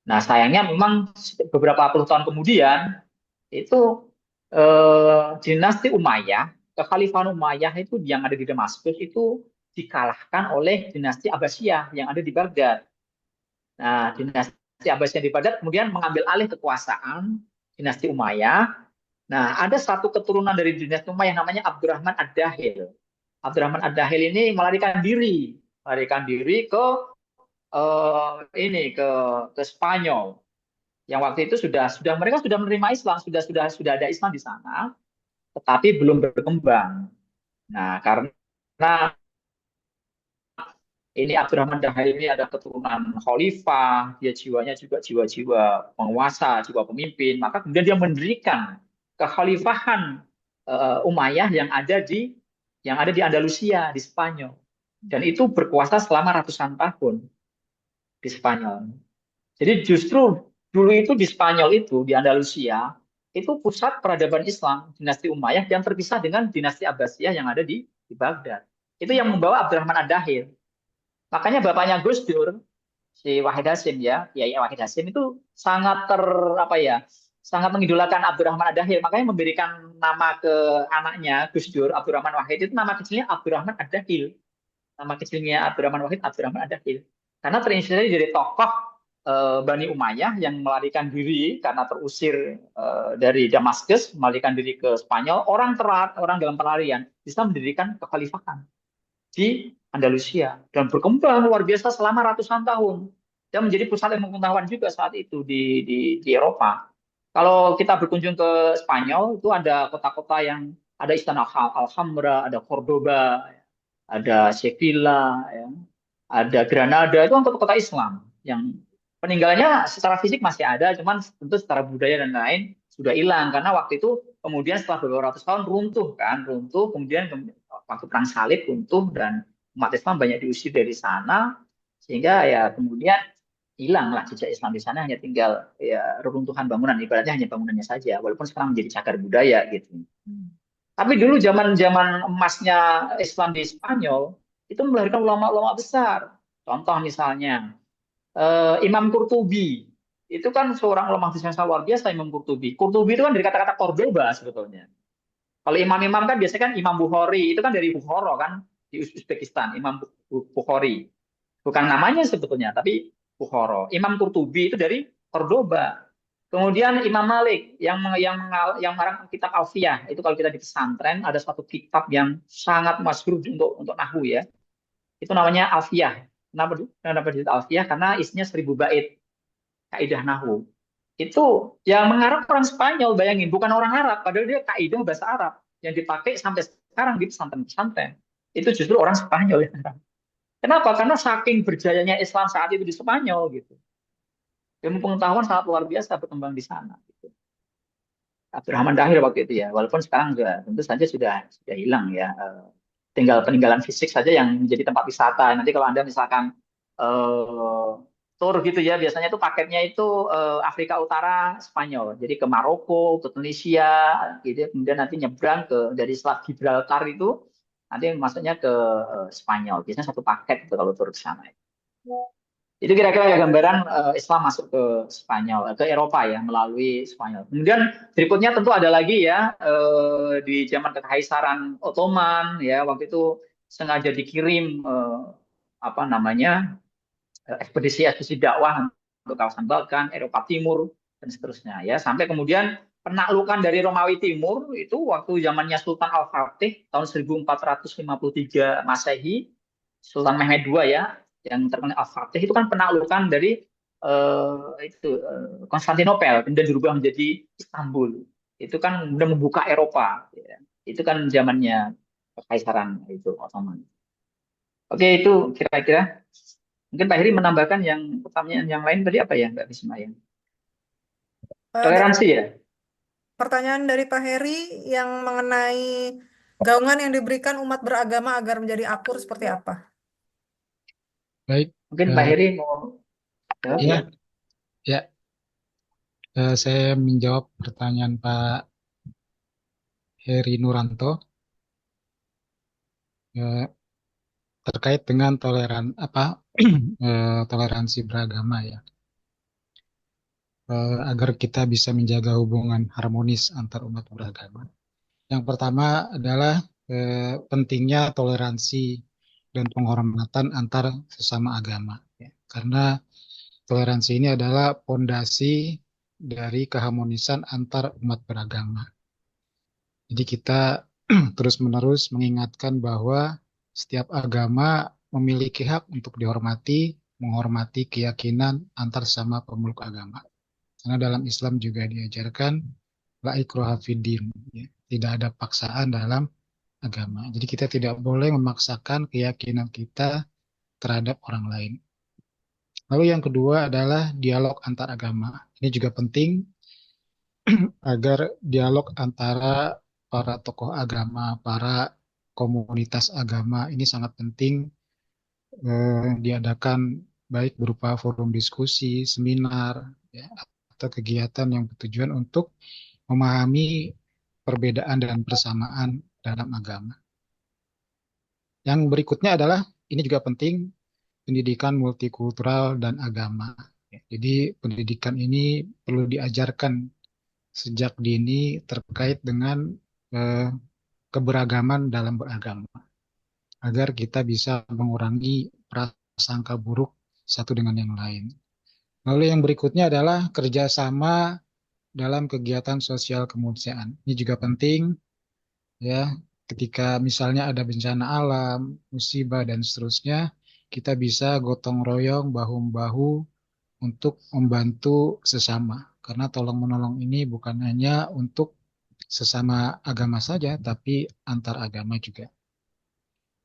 Nah, sayangnya memang beberapa puluh tahun kemudian itu dinasti Umayyah, kekhalifahan Umayyah itu yang ada di Damaskus itu dikalahkan oleh dinasti Abbasiyah yang ada di Baghdad. Nah, dinasti Abbasiyah di Baghdad kemudian mengambil alih kekuasaan dinasti Umayyah. Nah, ada satu keturunan dari dinasti Umayyah yang namanya Abdurrahman Ad-Dahil. Abdurrahman Ad-Dahil ini melarikan diri ke ke Spanyol. Yang waktu itu mereka sudah menerima Islam, sudah ada Islam di sana, tetapi belum berkembang. Nah, karena ini Abdurrahman Dahil ini ada keturunan khalifah, dia jiwanya juga jiwa-jiwa penguasa, jiwa pemimpin, maka kemudian dia mendirikan kekhalifahan Umayyah yang ada di Andalusia, di Spanyol. Dan itu berkuasa selama ratusan tahun di Spanyol. Jadi justru dulu itu di Spanyol itu, di Andalusia, itu pusat peradaban Islam, dinasti Umayyah yang terpisah dengan dinasti Abbasiyah yang ada di Baghdad. Itu yang membawa Abdurrahman Ad-Dahil. Makanya bapaknya Gus Dur, si Wahid Hasyim ya, Kiai Wahid Hasyim itu sangat sangat mengidolakan Abdurrahman Ad-Dahil. Makanya memberikan nama ke anaknya Gus Dur, Abdurrahman Wahid, itu nama kecilnya Abdurrahman Ad-Dahil. Nama kecilnya Abdurrahman Wahid, Abdurrahman Ad-Dahil. Karena terinspirasi dari tokoh Bani Umayyah yang melarikan diri karena terusir dari Damaskus, melarikan diri ke Spanyol. Orang dalam pelarian bisa mendirikan kekhalifahan di Andalusia dan berkembang luar biasa selama ratusan tahun dan menjadi pusat ilmu pengetahuan juga saat itu di Eropa. Kalau kita berkunjung ke Spanyol itu ada kota-kota yang ada Istana Alhambra, ada Cordoba, ada Sevilla, ya, ada Granada, itu untuk kota Islam yang peninggalannya secara fisik masih ada, cuman tentu secara budaya dan lain sudah hilang karena waktu itu kemudian setelah beberapa ratus tahun runtuh, kemudian waktu perang salib runtuh dan umat Islam banyak diusir dari sana sehingga ya kemudian hilanglah jejak Islam di sana, hanya tinggal ya reruntuhan bangunan, ibaratnya hanya bangunannya saja walaupun sekarang menjadi cagar budaya gitu. Tapi dulu zaman emasnya Islam di Spanyol itu melahirkan ulama-ulama besar. Contoh misalnya Imam Qurtubi. Itu kan seorang ulama hadis yang luar biasa, Imam Qurtubi. Qurtubi itu kan dari kata-kata Cordoba sebetulnya. Kalau imam-imam kan biasanya kan Imam Bukhari, itu kan dari Bukhara kan, di Uzbekistan, Imam Bukhari. Bukan namanya sebetulnya, tapi Bukhara. Imam Qurtubi itu dari Cordoba. Kemudian Imam Malik yang mengarang kitab Alfiyah, itu kalau kita di pesantren ada satu kitab yang sangat masyhur untuk nahwu ya. Itu namanya Alfiyah. Kenapa disebut Alfiyah? Karena isinya 1000 bait kaidah nahwu. Itu yang mengarang orang Spanyol, bayangin, bukan orang Arab, padahal dia kaidah bahasa Arab yang dipakai sampai sekarang di pesantren-pesantren. Itu justru orang Spanyol ya. Kenapa? Karena saking berjayanya Islam saat itu di Spanyol gitu. Ilmu pengetahuan sangat luar biasa berkembang di sana. Gitu. Abdurrahman Dahir waktu itu ya. Walaupun sekarang juga tentu saja sudah hilang ya. Tinggal peninggalan fisik saja yang menjadi tempat wisata. Nanti kalau Anda misalkan eh, tour gitu ya, biasanya itu paketnya itu Afrika Utara, Spanyol. Jadi ke Maroko, ke Tunisia, gitu. Kemudian nanti nyebrang dari Selat Gibraltar itu, nanti masuknya ke Spanyol. Biasanya satu paket gitu kalau tur ke sana. Itu kira-kira ya gambaran Islam masuk ke Spanyol, ke Eropa ya melalui Spanyol. Kemudian berikutnya tentu ada lagi ya di zaman Kekaisaran Ottoman ya waktu itu sengaja dikirim apa namanya ekspedisi-ekspedisi dakwah untuk kawasan Balkan, Eropa Timur dan seterusnya ya sampai kemudian penaklukan dari Romawi Timur itu waktu zamannya Sultan Al-Fatih tahun 1453 Masehi, Sultan Mehmed II ya yang terkenal Al-Fatih itu kan penaklukan dari Konstantinopel kemudian dirubah menjadi Istanbul. Itu kan udah membuka Eropa. Ya. Itu kan zamannya Kekaisaran itu Ottoman. Oke, itu kira-kira. Mungkin Pak Heri menambahkan yang pertanyaan yang lain tadi apa ya, Mbak Bisma ya? Dari Toleransi ya? pertanyaan dari Pak Heri yang mengenai gaungan yang diberikan umat beragama agar menjadi akur seperti apa? Baik, Mungkin Pak Heri mau jawab ya, ya? ya, saya menjawab pertanyaan Pak Heri Nuranto terkait dengan toleransi beragama ya, agar kita bisa menjaga hubungan harmonis antar umat beragama. Yang pertama adalah pentingnya toleransi dan penghormatan antar sesama agama, ya. Karena toleransi ini adalah pondasi dari keharmonisan antar umat beragama. Jadi kita terus-menerus mengingatkan bahwa setiap agama memiliki hak untuk dihormati, menghormati keyakinan antar sama pemeluk agama. Karena dalam Islam juga diajarkan la ikraha fiddin, ya. Tidak ada paksaan dalam agama. Jadi kita tidak boleh memaksakan keyakinan kita terhadap orang lain. Lalu yang kedua adalah dialog antar agama. Ini juga penting agar dialog antara para tokoh agama, para komunitas agama ini sangat penting diadakan baik berupa forum diskusi, seminar, ya, atau kegiatan yang bertujuan untuk memahami perbedaan dan persamaan dalam agama. Yang berikutnya adalah ini juga penting pendidikan multikultural dan agama. Jadi pendidikan ini perlu diajarkan sejak dini terkait dengan keberagaman dalam beragama, agar kita bisa mengurangi prasangka buruk satu dengan yang lain. Lalu yang berikutnya adalah kerjasama dalam kegiatan sosial kemanusiaan. Ini juga penting ya, ketika misalnya ada bencana alam, musibah dan seterusnya, kita bisa gotong royong bahu-membahu untuk membantu sesama. Karena tolong menolong ini bukan hanya untuk sesama agama saja, tapi antar agama juga.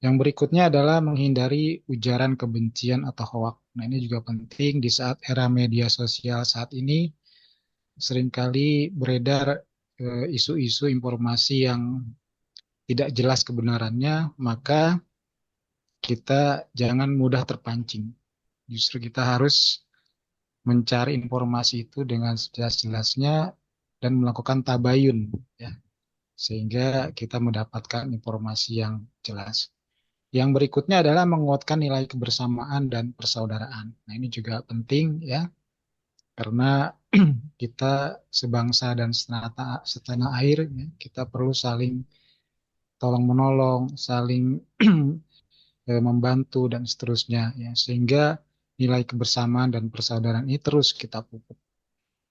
Yang berikutnya adalah menghindari ujaran kebencian atau hoak. Nah, ini juga penting di saat era media sosial saat ini seringkali beredar isu-isu informasi yang tidak jelas kebenarannya, maka kita jangan mudah terpancing. Justru kita harus mencari informasi itu dengan sejelas-jelasnya dan melakukan tabayun, ya, sehingga kita mendapatkan informasi yang jelas. Yang berikutnya adalah menguatkan nilai kebersamaan dan persaudaraan. Nah, ini juga penting ya, karena kita sebangsa dan setanah air, ya, kita perlu saling tolong menolong, saling membantu dan seterusnya, ya, sehingga nilai kebersamaan dan persaudaraan ini terus kita pupuk.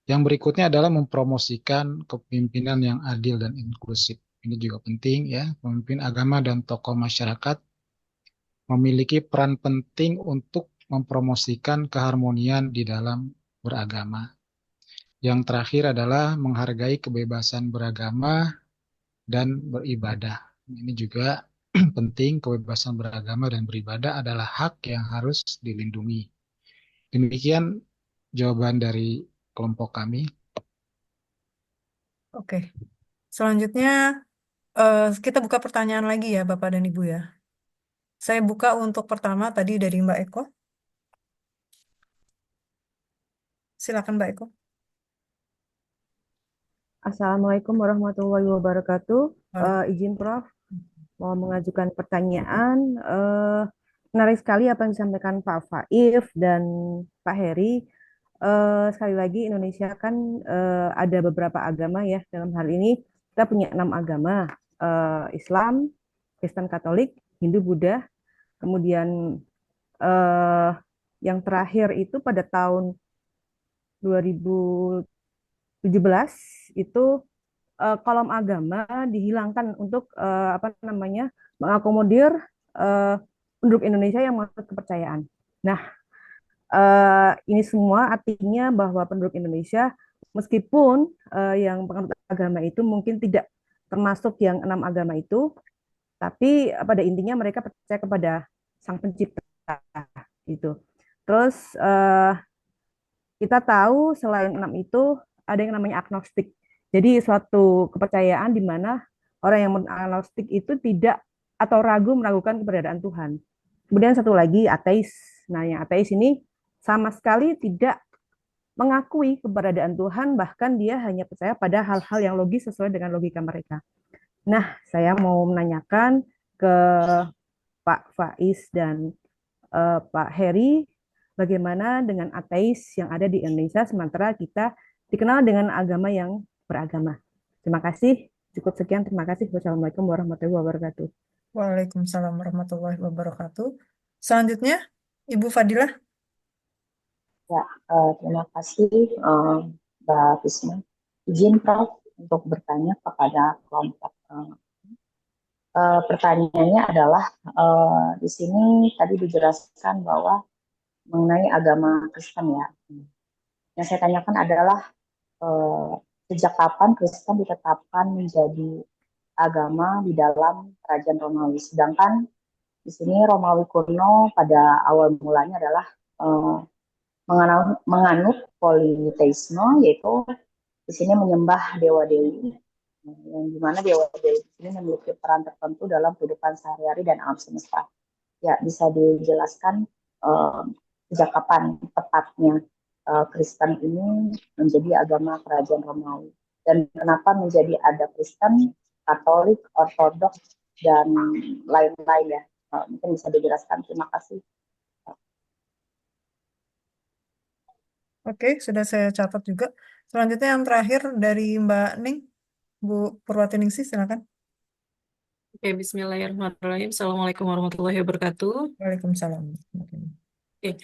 Yang berikutnya adalah mempromosikan kepemimpinan yang adil dan inklusif. Ini juga penting ya, pemimpin agama dan tokoh masyarakat memiliki peran penting untuk mempromosikan keharmonian di dalam beragama. Yang terakhir adalah menghargai kebebasan beragama dan beribadah. Ini juga penting, kebebasan beragama dan beribadah adalah hak yang harus dilindungi. Demikian jawaban dari kelompok kami. Oke. Selanjutnya kita buka pertanyaan lagi ya Bapak dan Ibu ya. Saya buka untuk pertama tadi dari Mbak Eko. Silakan Mbak Eko. Assalamualaikum warahmatullahi wabarakatuh. Waalaikumsalam. Izin Prof, mau mengajukan pertanyaan. Menarik sekali apa yang disampaikan Pak Faif dan Pak Heri. Sekali lagi Indonesia kan ada beberapa agama ya. Dalam hal ini kita punya 6 agama. Islam, Kristen Katolik, Hindu, Buddha. Kemudian yang terakhir itu pada tahun 2017 itu kolom agama dihilangkan untuk mengakomodir eh, penduduk Indonesia yang menganut kepercayaan. Nah, ini semua artinya bahwa penduduk Indonesia meskipun yang penganut agama itu mungkin tidak termasuk yang 6 agama itu, tapi pada intinya mereka percaya kepada Sang Pencipta gitu. Terus kita tahu selain 6 itu ada yang namanya agnostik. Jadi suatu kepercayaan di mana orang yang agnostik itu tidak atau meragukan keberadaan Tuhan. Kemudian satu lagi ateis. Nah, yang ateis ini sama sekali tidak mengakui keberadaan Tuhan, bahkan dia hanya percaya pada hal-hal yang logis sesuai dengan logika mereka. Nah, saya mau menanyakan ke Pak Faiz dan Pak Heri, bagaimana dengan ateis yang ada di Indonesia sementara kita dikenal dengan agama yang beragama. Terima kasih. Cukup sekian. Terima kasih. Wassalamualaikum warahmatullahi wabarakatuh. Waalaikumsalam warahmatullahi wabarakatuh. Selanjutnya, Ibu Fadilah. Ya, terima kasih Mbak Fisma. Izin Prof untuk bertanya kepada kelompok. Pertanyaannya adalah di sini tadi dijelaskan bahwa mengenai agama Kristen ya. Yang saya tanyakan adalah sejak kapan Kristen ditetapkan menjadi agama di dalam kerajaan Romawi. Sedangkan di sini Romawi kuno pada awal mulanya adalah menganut politeisme, yaitu di sini menyembah dewa-dewi, yang dimana dewa-dewi di sini memiliki peran tertentu dalam kehidupan sehari-hari dan alam semesta. Ya, bisa dijelaskan sejak kapan tepatnya Kristen ini menjadi agama kerajaan Romawi, dan kenapa menjadi ada Kristen, Katolik, Ortodoks, dan lain-lain ya. Mungkin bisa dijelaskan. Terima kasih. Oke, sudah saya catat juga. Selanjutnya yang terakhir dari Mbak Ning, Bu Purwatiningsih, silakan. Oke, bismillahirrahmanirrahim. Assalamualaikum warahmatullahi wabarakatuh. Waalaikumsalam. Oke,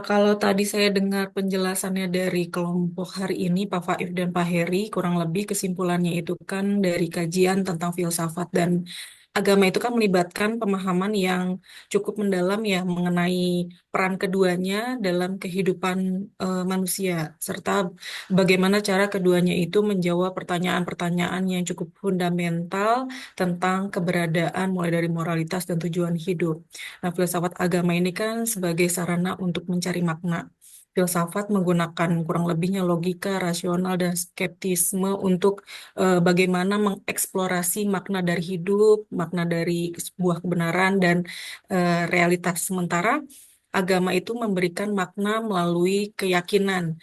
kalau tadi saya dengar penjelasannya dari kelompok hari ini, Pak Faif dan Pak Heri, kurang lebih kesimpulannya itu kan dari kajian tentang filsafat dan agama itu kan melibatkan pemahaman yang cukup mendalam ya mengenai peran keduanya dalam kehidupan manusia, serta bagaimana cara keduanya itu menjawab pertanyaan-pertanyaan yang cukup fundamental tentang keberadaan mulai dari moralitas dan tujuan hidup. Nah, filsafat agama ini kan sebagai sarana untuk mencari makna. Filsafat menggunakan kurang lebihnya logika, rasional, dan skeptisme untuk bagaimana mengeksplorasi makna dari hidup, makna dari sebuah kebenaran, dan realitas. Sementara agama itu memberikan makna melalui keyakinan,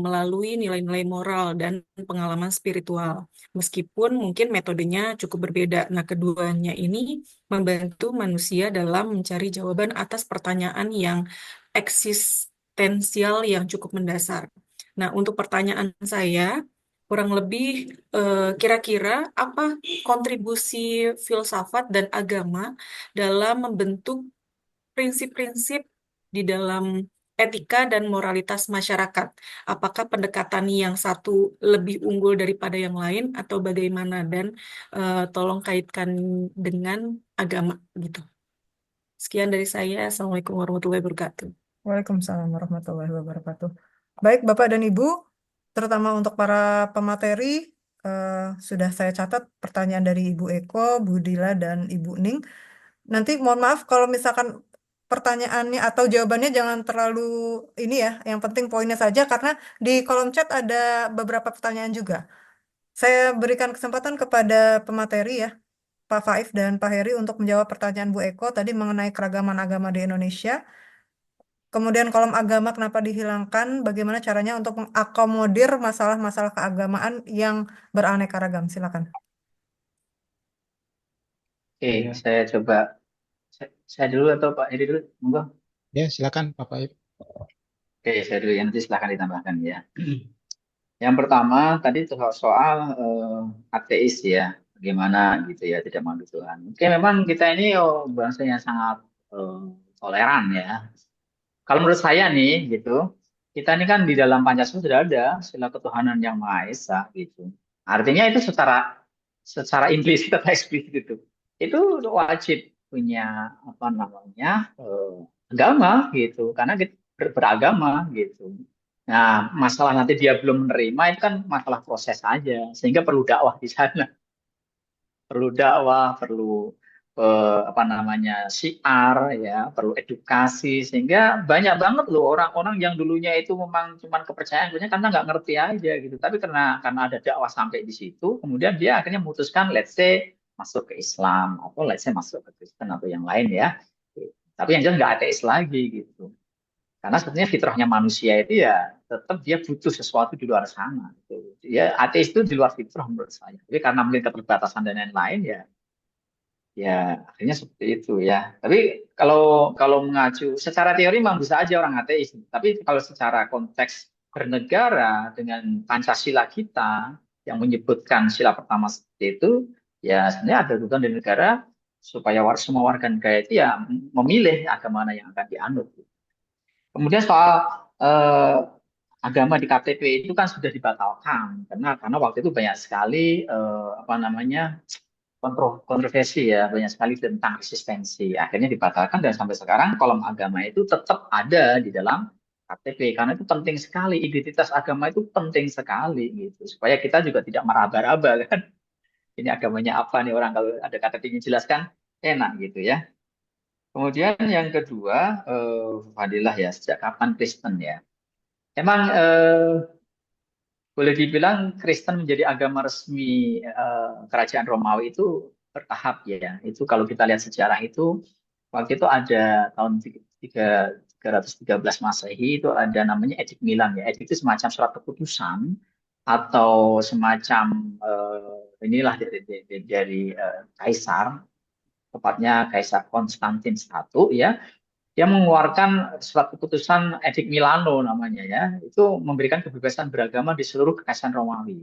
melalui nilai-nilai moral, dan pengalaman spiritual. Meskipun mungkin metodenya cukup berbeda. Nah, keduanya ini membantu manusia dalam mencari jawaban atas pertanyaan yang eksistensial yang cukup mendasar. Nah, untuk pertanyaan saya, kurang lebih kira-kira apa kontribusi filsafat dan agama dalam membentuk prinsip-prinsip di dalam etika dan moralitas masyarakat? Apakah pendekatan yang satu lebih unggul daripada yang lain atau bagaimana? Dan tolong kaitkan dengan agama gitu. Sekian dari saya. Assalamualaikum warahmatullahi wabarakatuh. Waalaikumsalam warahmatullahi wabarakatuh. Baik, Bapak dan Ibu, terutama untuk para pemateri, sudah saya catat pertanyaan dari Ibu Eko, Bu Dila, dan Ibu Ning. Nanti mohon maaf kalau misalkan pertanyaannya atau jawabannya jangan terlalu ini ya, yang penting poinnya saja, karena di kolom chat ada beberapa pertanyaan juga. Saya berikan kesempatan kepada pemateri ya, Pak Faif dan Pak Heri untuk menjawab pertanyaan Bu Eko tadi mengenai keragaman agama di Indonesia. Kemudian kolom agama kenapa dihilangkan, bagaimana caranya untuk mengakomodir masalah-masalah keagamaan yang beraneka ragam. Silakan. Oke, Ya, saya coba. Saya dulu atau Pak Heri dulu? Monggo. ya silakan Pak Faib. Oke, saya dulu ya, nanti silahkan ditambahkan ya. Yang pertama tadi soal ateis ya, bagaimana gitu ya, tidak menganut Tuhan. Oke, memang kita ini bangsa yang sangat toleran ya. Kalau menurut saya nih gitu, kita ini kan di dalam Pancasila sudah ada sila ketuhanan yang Maha Esa gitu. Artinya itu secara implisit atau eksplisit itu wajib punya apa namanya agama gitu, karena kita beragama gitu. Nah, masalah nanti dia belum menerima itu kan masalah proses saja, sehingga perlu dakwah di sana, perlu dakwah, perlu apa namanya syiar ya, perlu edukasi, sehingga banyak banget loh orang-orang yang dulunya itu memang cuman kepercayaan punya karena nggak ngerti aja gitu, tapi karena ada dakwah sampai di situ, kemudian dia akhirnya memutuskan let's say masuk ke Islam atau let's say masuk ke Kristen atau yang lain ya, tapi yang jelas nggak ateis lagi gitu. Karena sebetulnya fitrahnya manusia itu ya tetap dia butuh sesuatu di luar sana. Gitu. Ya ateis itu di luar fitrah menurut saya. Jadi karena mungkin keterbatasan dan lain-lain ya akhirnya seperti itu ya. Tapi kalau kalau mengacu secara teori memang bisa aja orang ateis. Tapi kalau secara konteks bernegara dengan Pancasila kita yang menyebutkan sila pertama seperti itu, ya sebenarnya ada kebutuhan di negara supaya semua warga negara itu ya memilih agama mana yang akan dianut. Kemudian soal eh, agama di KTP itu kan sudah dibatalkan karena waktu itu banyak sekali apa namanya kontroversi ya, banyak sekali tentang eksistensi. Akhirnya dibatalkan dan sampai sekarang kolom agama itu tetap ada di dalam KTP karena itu penting sekali, identitas agama itu penting sekali gitu supaya kita juga tidak meraba-raba kan. Ini agamanya apa nih, orang kalau ada KTP-nya jelaskan enak gitu ya. Kemudian yang kedua, Fadilah ya, sejak kapan Kristen ya? Emang boleh dibilang Kristen menjadi agama resmi kerajaan Romawi itu bertahap ya. Itu kalau kita lihat sejarah itu, waktu itu ada tahun 313 Masehi itu ada namanya Edik Milan ya. Edik itu semacam surat keputusan atau semacam inilah dari kaisar, tepatnya Kaisar Konstantin I ya, dia mengeluarkan surat keputusan Edik Milano namanya ya, itu memberikan kebebasan beragama di seluruh kekaisaran Romawi.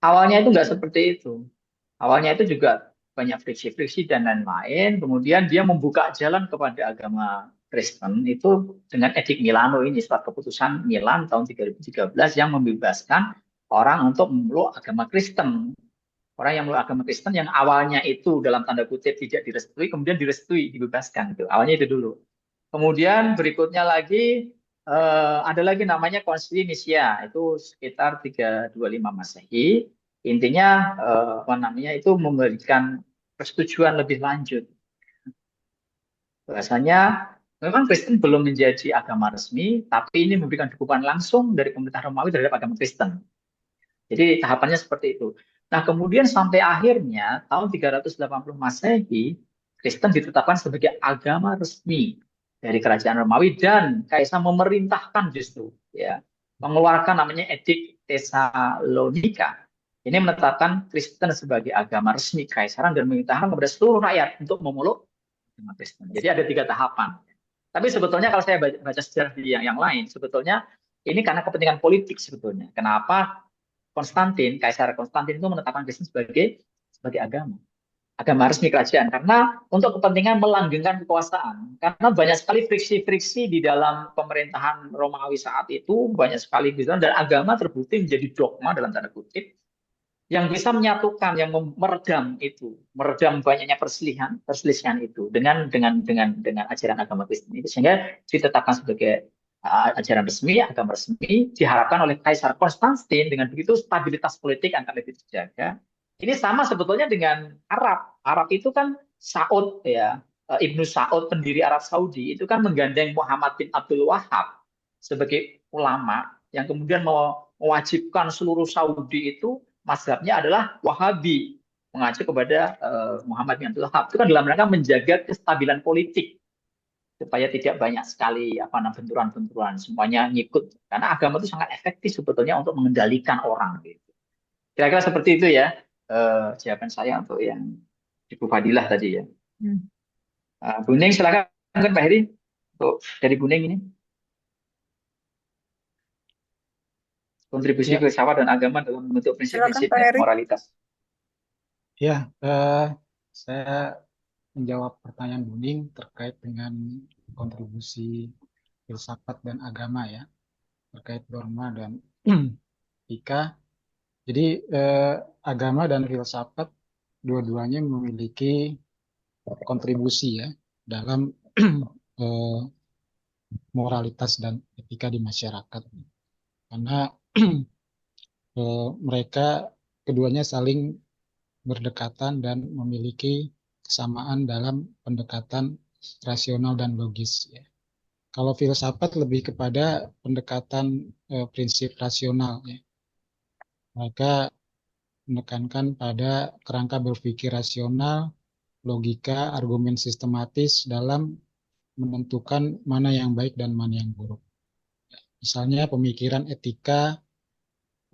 Awalnya itu nggak seperti itu. Awalnya itu juga banyak friksi-friksi dan lain-lain. Kemudian dia membuka jalan kepada agama Kristen itu dengan Edik Milano ini, surat keputusan Milan tahun 2013 yang membebaskan orang untuk memeluk agama Kristen. Orang yang memeluk agama Kristen yang awalnya itu dalam tanda kutip tidak direstui, kemudian direstui, dibebaskan. Gitu. Awalnya itu dulu. Kemudian berikutnya lagi ada lagi namanya Konsili Nicea, itu sekitar 325 Masehi. Intinya apa namanya itu memberikan persetujuan lebih lanjut. Bahasanya memang Kristen belum menjadi agama resmi, tapi ini memberikan dukungan langsung dari pemerintah Romawi terhadap agama Kristen. Jadi tahapannya seperti itu. Nah, kemudian sampai akhirnya tahun 380 Masehi, Kristen ditetapkan sebagai agama resmi dari kerajaan Romawi dan kaisar memerintahkan justru ya mengeluarkan namanya Edik Tesalonika. Ini menetapkan Kristen sebagai agama resmi kekaisaran dan memerintahkan kepada seluruh rakyat untuk memeluk agama Kristen. Jadi ada 3 tahapan. Tapi sebetulnya kalau saya baca sejarah di yang lain, sebetulnya ini karena kepentingan politik sebetulnya. Kenapa Kaisar Konstantin itu menetapkan Kristen sebagai agama resmi kerajaan, karena untuk kepentingan melanggengkan kekuasaan. Karena banyak sekali friksi-friksi di dalam pemerintahan Romawi saat itu, banyak sekali dan agama terbukti menjadi dogma dalam tanda kutip yang bisa menyatukan, yang meredam banyaknya perselisihan itu dengan ajaran agama Kristen itu, sehingga ditetapkan sebagai ajaran resmi, agama resmi, diharapkan oleh Kaisar Konstantin. Dengan begitu stabilitas politik akan lebih terjaga. Ini sama sebetulnya dengan Arab. Arab itu kan Saud ya, Ibnu Saud pendiri Arab Saudi itu kan menggandeng Muhammad bin Abdul Wahab sebagai ulama yang kemudian mewajibkan seluruh Saudi itu mazhabnya adalah Wahabi, mengacu kepada Muhammad bin Abdul Wahab. Itu kan dalam rangka menjaga kestabilan politik supaya tidak banyak sekali benturan-benturan, semuanya ngikut. Karena agama itu sangat efektif sebetulnya untuk mengendalikan orang. Gitu. Kira-kira seperti itu ya jawaban saya untuk yang Ibu Fadilah tadi ya. Bu Ning, silakan kan Pak Heri untuk dari Bu Ning ini. Kontribusi Ya, filsafat dan agama dalam membentuk Silakan prinsip-prinsip Pak Heri. moralitas. ya, saya menjawab pertanyaan Bu Ning terkait dengan kontribusi filsafat dan agama ya, terkait dogma dan etika. Jadi agama dan filsafat dua-duanya memiliki kontribusi ya dalam moralitas dan etika di masyarakat. Karena mereka keduanya saling berdekatan dan memiliki kesamaan dalam pendekatan rasional dan logis ya. Kalau filsafat lebih kepada pendekatan prinsip rasional ya. Mereka menekankan pada kerangka berpikir rasional, logika, argumen sistematis dalam menentukan mana yang baik dan mana yang buruk. Misalnya pemikiran etika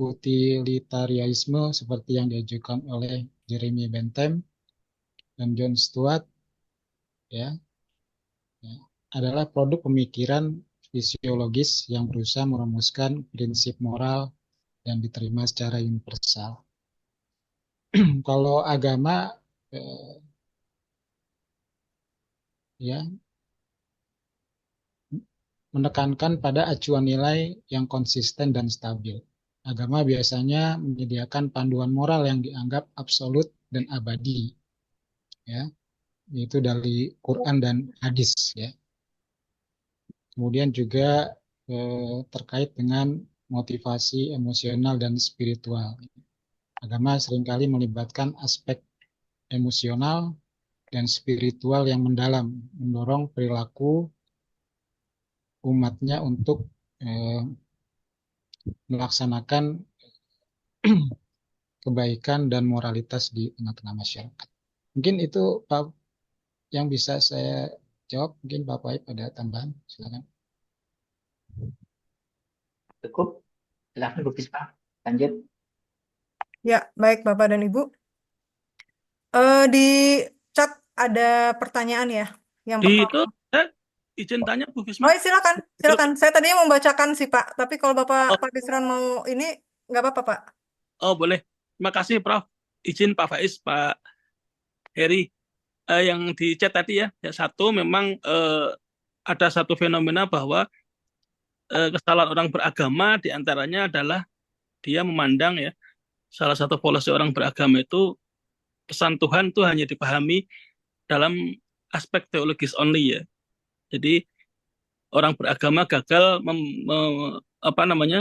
utilitarianisme seperti yang diajukan oleh Jeremy Bentham dan John Stuart ya, adalah produk pemikiran fisiologis yang berusaha merumuskan prinsip moral yang diterima secara universal. Kalau agama ya menekankan pada acuan nilai yang konsisten dan stabil. Agama biasanya menyediakan panduan moral yang dianggap absolut dan abadi, ya, yaitu dari Quran dan hadis, ya. Kemudian juga terkait dengan motivasi emosional dan spiritual. Agama seringkali melibatkan aspek emosional dan spiritual yang mendalam, mendorong perilaku umatnya untuk melaksanakan kebaikan dan moralitas di tengah-tengah masyarakat. Mungkin itu Pak yang bisa saya jawab. Mungkin Pak Faib ada tambahan, silakan. Cukup, silakan Bu Fisma, lanjut. Ya, baik Bapak dan Ibu. Di chat ada pertanyaan ya. Yang Di pertama. itu saya izin tanya Bu Fisma. Oh, silakan, silakan. Saya tadinya membacakan sih Pak, tapi kalau Bapak Pak Bisran mau ini nggak apa-apa Pak. Oh boleh, terima kasih Prof. Izin Pak Faiz, Pak Heri. Yang di chat tadi ya, satu memang ada satu fenomena bahwa kesalahan orang beragama diantaranya adalah dia memandang ya, salah satu polisi orang beragama itu pesan Tuhan itu hanya dipahami dalam aspek teologis only ya. Jadi orang beragama gagal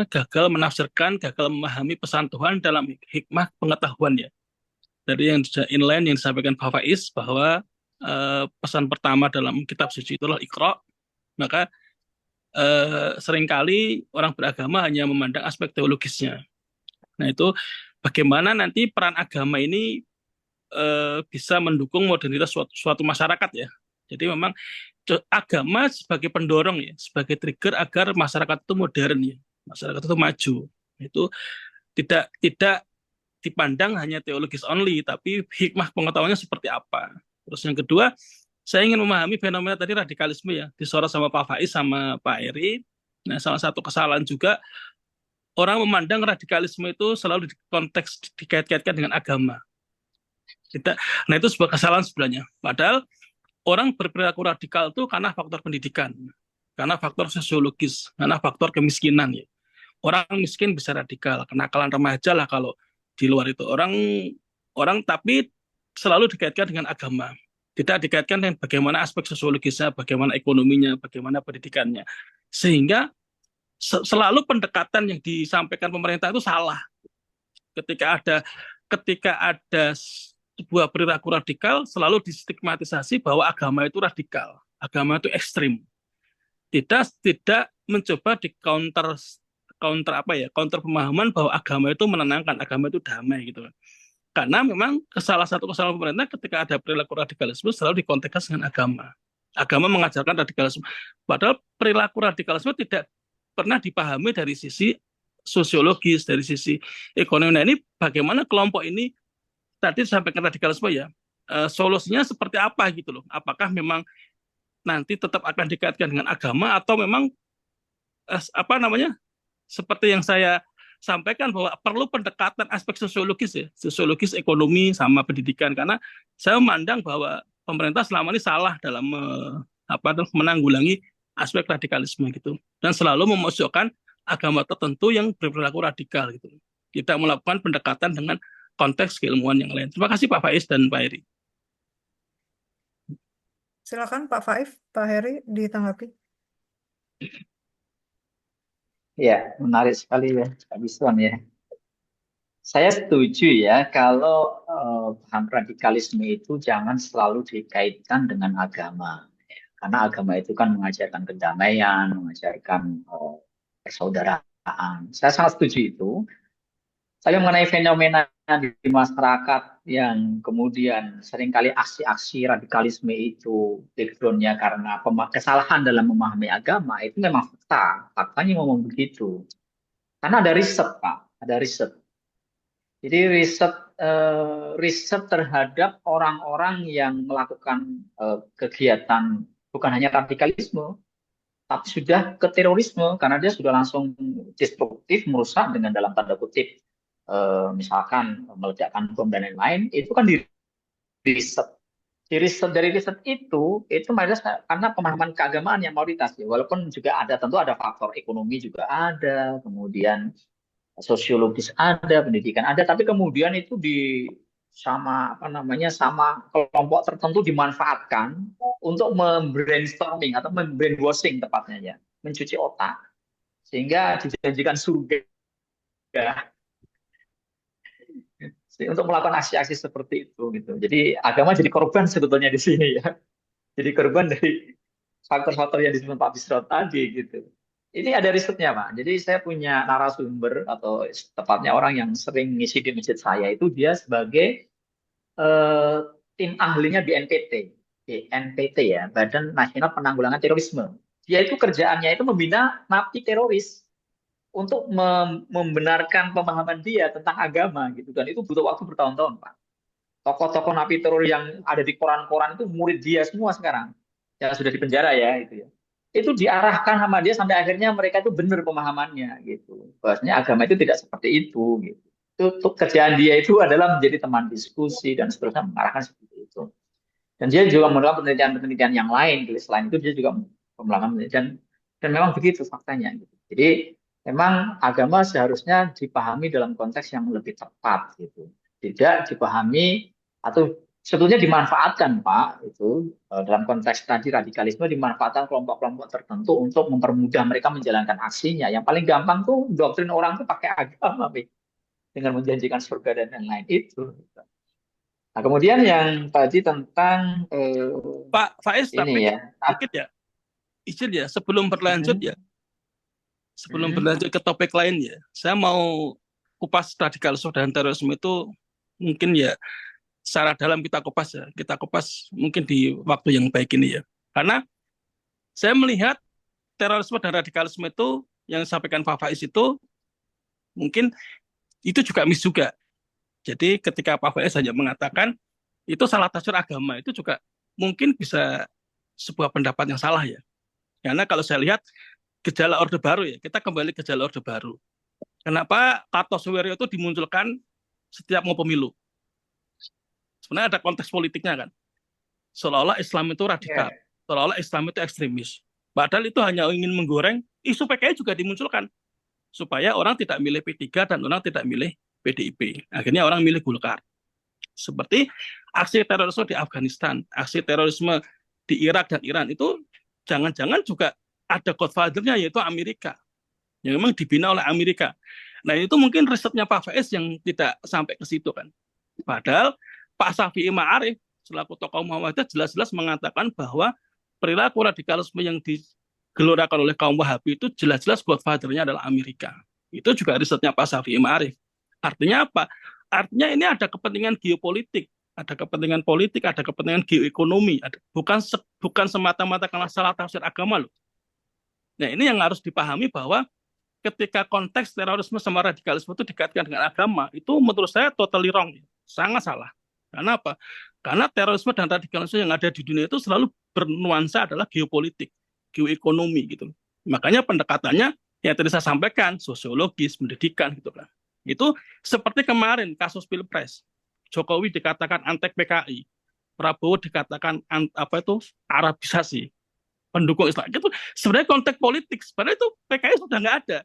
gagal menafsirkan, gagal memahami pesan Tuhan dalam hikmah pengetahuan ya. Dari yang inline yang disampaikan Pak Faiz bahwa pesan pertama dalam kitab suci itulah Iqra, maka seringkali orang beragama hanya memandang aspek teologisnya. Nah itu bagaimana nanti peran agama ini bisa mendukung modernitas suatu masyarakat ya. Jadi memang agama sebagai pendorong ya, sebagai trigger agar masyarakat itu modern ya, masyarakat itu maju. Itu tidak dipandang hanya teologis only, tapi hikmah pengetahuannya seperti apa. Terus yang kedua, saya ingin memahami fenomena tadi radikalisme ya, disorot sama Pak Faiz sama Pak Eri. Nah, salah satu kesalahan juga orang memandang radikalisme itu selalu konteks dikait-kaitkan dengan agama. Nah itu sebuah kesalahan sebenarnya. Padahal orang berperilaku radikal itu karena faktor pendidikan, karena faktor sosiologis, karena faktor kemiskinan ya. Orang miskin bisa radikal, kenakalan remaja lah kalau di luar itu orang tapi selalu dikaitkan dengan agama, tidak dikaitkan dengan bagaimana aspek sosiologisnya, bagaimana ekonominya, bagaimana pendidikannya, sehingga selalu pendekatan yang disampaikan pemerintah itu salah. Ketika ada sebuah perilaku radikal selalu distigmatisasi bahwa agama itu radikal, agama itu ekstrim. Tidak mencoba di counter pemahaman bahwa agama itu menenangkan, agama itu damai gitu. Karena memang salah satu kesalahan pemerintah ketika ada perilaku radikalisme selalu dikontekskan dengan agama. Agama mengajarkan radikalisme. Padahal perilaku radikalisme tidak pernah dipahami dari sisi sosiologis, dari sisi ekonomi. Nah, ini bagaimana kelompok ini tadi disampaikan radikalisme ya, solusinya seperti apa gitu loh. Apakah memang nanti tetap akan dikaitkan dengan agama atau memang seperti yang saya sampaikan bahwa perlu pendekatan aspek sosiologis ya, sosiologis, ekonomi sama pendidikan, karena saya memandang bahwa pemerintah selama ini salah dalam menanggulangi aspek radikalisme gitu, dan selalu memasukkan agama tertentu yang berperilaku radikal gitu, tidak melakukan pendekatan dengan konteks keilmuan yang lain. Terima kasih Pak Faiz dan Pak Heri. Silakan Pak Faiz, Pak Heri ditanggapi. Ya, menarik sekali ya, Pak Biswan ya. Saya setuju ya kalau paham radikalisme itu jangan selalu dikaitkan dengan agama. Karena agama itu kan mengajarkan kedamaian, mengajarkan persaudaraan. Saya sangat setuju itu. Tapi mengenai fenomena di masyarakat yang kemudian seringkali aksi-aksi radikalisme itu background-nya karena kesalahan dalam memahami agama, itu memang fakta. Faktanya ngomong begitu. Karena ada riset, Pak. Ada riset. Jadi riset terhadap orang-orang yang melakukan kegiatan bukan hanya radikalisme, tapi sudah ke terorisme karena dia sudah langsung destruktif, merusak dengan dalam tanda kutip, misalkan meledakkan bom dan lain-lain, itu kan di riset. Dari riset itu karena pemahaman keagamaan yang mayoritas ya, walaupun juga ada, tentu ada faktor ekonomi juga ada, kemudian sosiologis ada, pendidikan ada, tapi kemudian itu sama kelompok tertentu dimanfaatkan untuk membrainstorming atau membrainwashing tepatnya ya, mencuci otak sehingga dijanjikan surga untuk melakukan aksi-aksi seperti itu gitu. Jadi agama jadi korban sebetulnya di sini ya. Jadi korban dari faktor-faktor yang disebut Pak Bisro tadi gitu. Ini ada risetnya Pak. Jadi saya punya narasumber atau tepatnya orang yang sering ngisi di masjid saya itu dia sebagai tim ahlinya BNPT ya, Badan Nasional Penanggulangan Terorisme. Dia itu kerjaannya itu membina napi teroris untuk membenarkan pemahaman dia tentang agama gitu, dan itu butuh waktu bertahun-tahun Pak. Tokoh-tokoh napi teror yang ada di koran-koran itu murid dia semua sekarang yang sudah dipenjara ya itu ya. Itu diarahkan sama dia sampai akhirnya mereka itu benar pemahamannya gitu. Bahwasanya agama itu tidak seperti itu gitu. Itu kerjaan dia itu adalah menjadi teman diskusi dan seterusnya, mengarahkan seperti itu. Dan dia juga melakukan penelitian-penelitian yang lain. Selain itu dia juga melakukan penelitian, dan memang begitu faktanya gitu. Jadi memang agama seharusnya dipahami dalam konteks yang lebih tepat gitu. Tidak dipahami atau sebetulnya dimanfaatkan Pak itu dalam konteks tadi radikalisme, dimanfaatkan kelompok-kelompok tertentu untuk mempermudah mereka menjalankan aksinya. Yang paling gampang tuh doktrin orang tuh pakai agama dengan menjanjikan surga dan lain-lain itu. Nah, kemudian yang tadi tentang Pak Faiz, tapi ini ya. sedikit ya, izin ya sebelum berlanjut ya. Sebelum berlanjut ke topik lain ya, saya mau kupas radikalisme dan terorisme itu mungkin ya secara dalam kita kupas mungkin di waktu yang baik ini ya. Karena saya melihat terorisme dan radikalisme itu yang disampaikan Pak Faiz itu mungkin itu juga miss juga. Jadi ketika Pak Faiz hanya mengatakan itu salah tafsir agama, itu juga mungkin bisa sebuah pendapat yang salah ya. Karena kalau saya lihat gejala Orde Baru ya, kita kembali ke gejala Orde Baru. Kenapa Kartosuwiryo itu dimunculkan setiap mau pemilu? Sebenarnya ada konteks politiknya kan. Seolah-olah Islam itu radikal, seolah-olah Islam itu ekstremis. Padahal itu hanya ingin menggoreng, isu PKI juga dimunculkan. Supaya orang tidak milih P3 dan orang tidak milih PDIP. Akhirnya orang milih Golkar. Seperti aksi terorisme di Afghanistan, aksi terorisme di Irak dan Iran itu jangan-jangan juga ada godfather-nya yaitu Amerika, yang memang dibina oleh Amerika. Nah itu mungkin risetnya Pak Faiz yang tidak sampai ke situ kan. Padahal Pak Syafi'i Ma'arif selaku tokoh Muhammadiyah jelas-jelas mengatakan bahwa perilaku radikalisme yang digelurakan oleh kaum Wahabi itu jelas-jelas godfather-nya adalah Amerika. Itu juga risetnya Pak Syafi'i Ma'arif. Artinya apa? Artinya ini ada kepentingan geopolitik, ada kepentingan politik, ada kepentingan geoekonomi, bukan semata-mata karena salah tafsir agama loh. Nah, ini yang harus dipahami bahwa ketika konteks terorisme sama radikalisme itu dikaitkan dengan agama, itu menurut saya totally wrong, sangat salah. Karena apa? Karena terorisme dan radikalisme yang ada di dunia itu selalu bernuansa adalah geopolitik, geoekonomi gitu. Makanya pendekatannya yang tadi saya sampaikan, sosiologis, pendidikan gitu kan. Itu seperti kemarin kasus Pilpres. Jokowi dikatakan antek PKI, Prabowo dikatakan Arabisasi, pendukung Islam. Itu sebenarnya konteks politik. Sebenarnya itu PKI sudah nggak ada.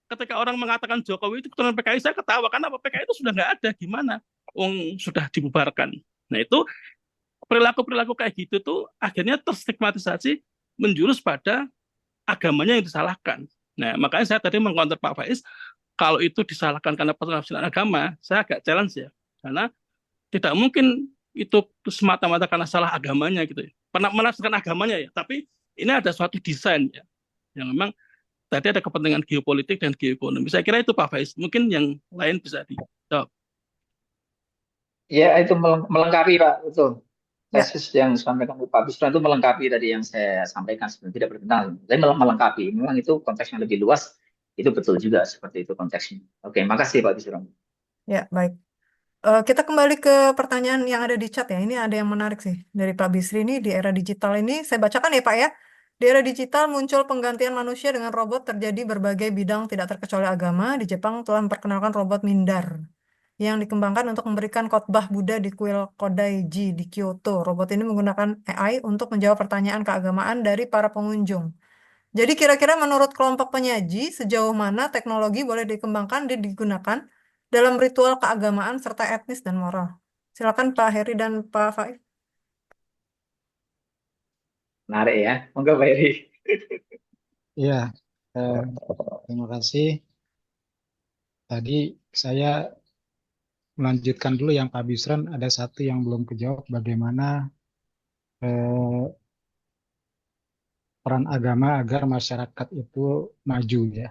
Ketika orang mengatakan Jokowi itu keturunan PKI, saya ketawa karena PKI itu sudah nggak ada. Gimana? Sudah dibubarkan. Nah itu perilaku-perilaku kayak gitu tuh akhirnya terstigmatisasi menjurus pada agamanya yang disalahkan. Nah makanya saya tadi mengkonter Pak Faiz, kalau itu disalahkan karena penafsiran agama, saya agak challenge ya. Karena tidak mungkin itu semata-mata karena salah agamanya gitu ya. Pernah menafsirkan agamanya ya, tapi ini ada suatu desain ya, yang memang tadi ada kepentingan geopolitik dan geoekonomi. Saya kira itu Pak Faiz. Mungkin yang lain bisa dijawab. Ya, itu melengkapi Pak, betul. Ya, Tesis yang disampaikan Pak Bisran itu melengkapi tadi yang saya sampaikan, sebenarnya tidak bertentangan. Tapi melengkapi, memang itu konteks yang lebih luas, itu betul juga seperti itu konteksnya. Oke, makasih Pak Bisran. ya, baik. Kita kembali ke pertanyaan yang ada di chat ya. Ini ada yang menarik sih dari Pak Bisri ini. Di era digital ini, saya bacakan ya Pak ya. Di era digital muncul penggantian manusia dengan robot terjadi berbagai bidang tidak terkecuali agama. Di Jepang telah memperkenalkan robot Mindar yang dikembangkan untuk memberikan khotbah Buddha di kuil Kodaiji di Kyoto. Robot ini menggunakan AI untuk menjawab pertanyaan keagamaan dari para pengunjung. Jadi kira-kira menurut kelompok penyaji, sejauh mana teknologi boleh dikembangkan dan digunakan dalam ritual keagamaan serta etnis dan moral? Silakan Pak Heri dan Pak Faiz. Menarik ya, monggo Pak Heri. Ya, terima kasih. Tadi saya melanjutkan dulu yang Pak Bisran, ada satu yang belum kejawab, bagaimana peran agama agar masyarakat itu maju ya.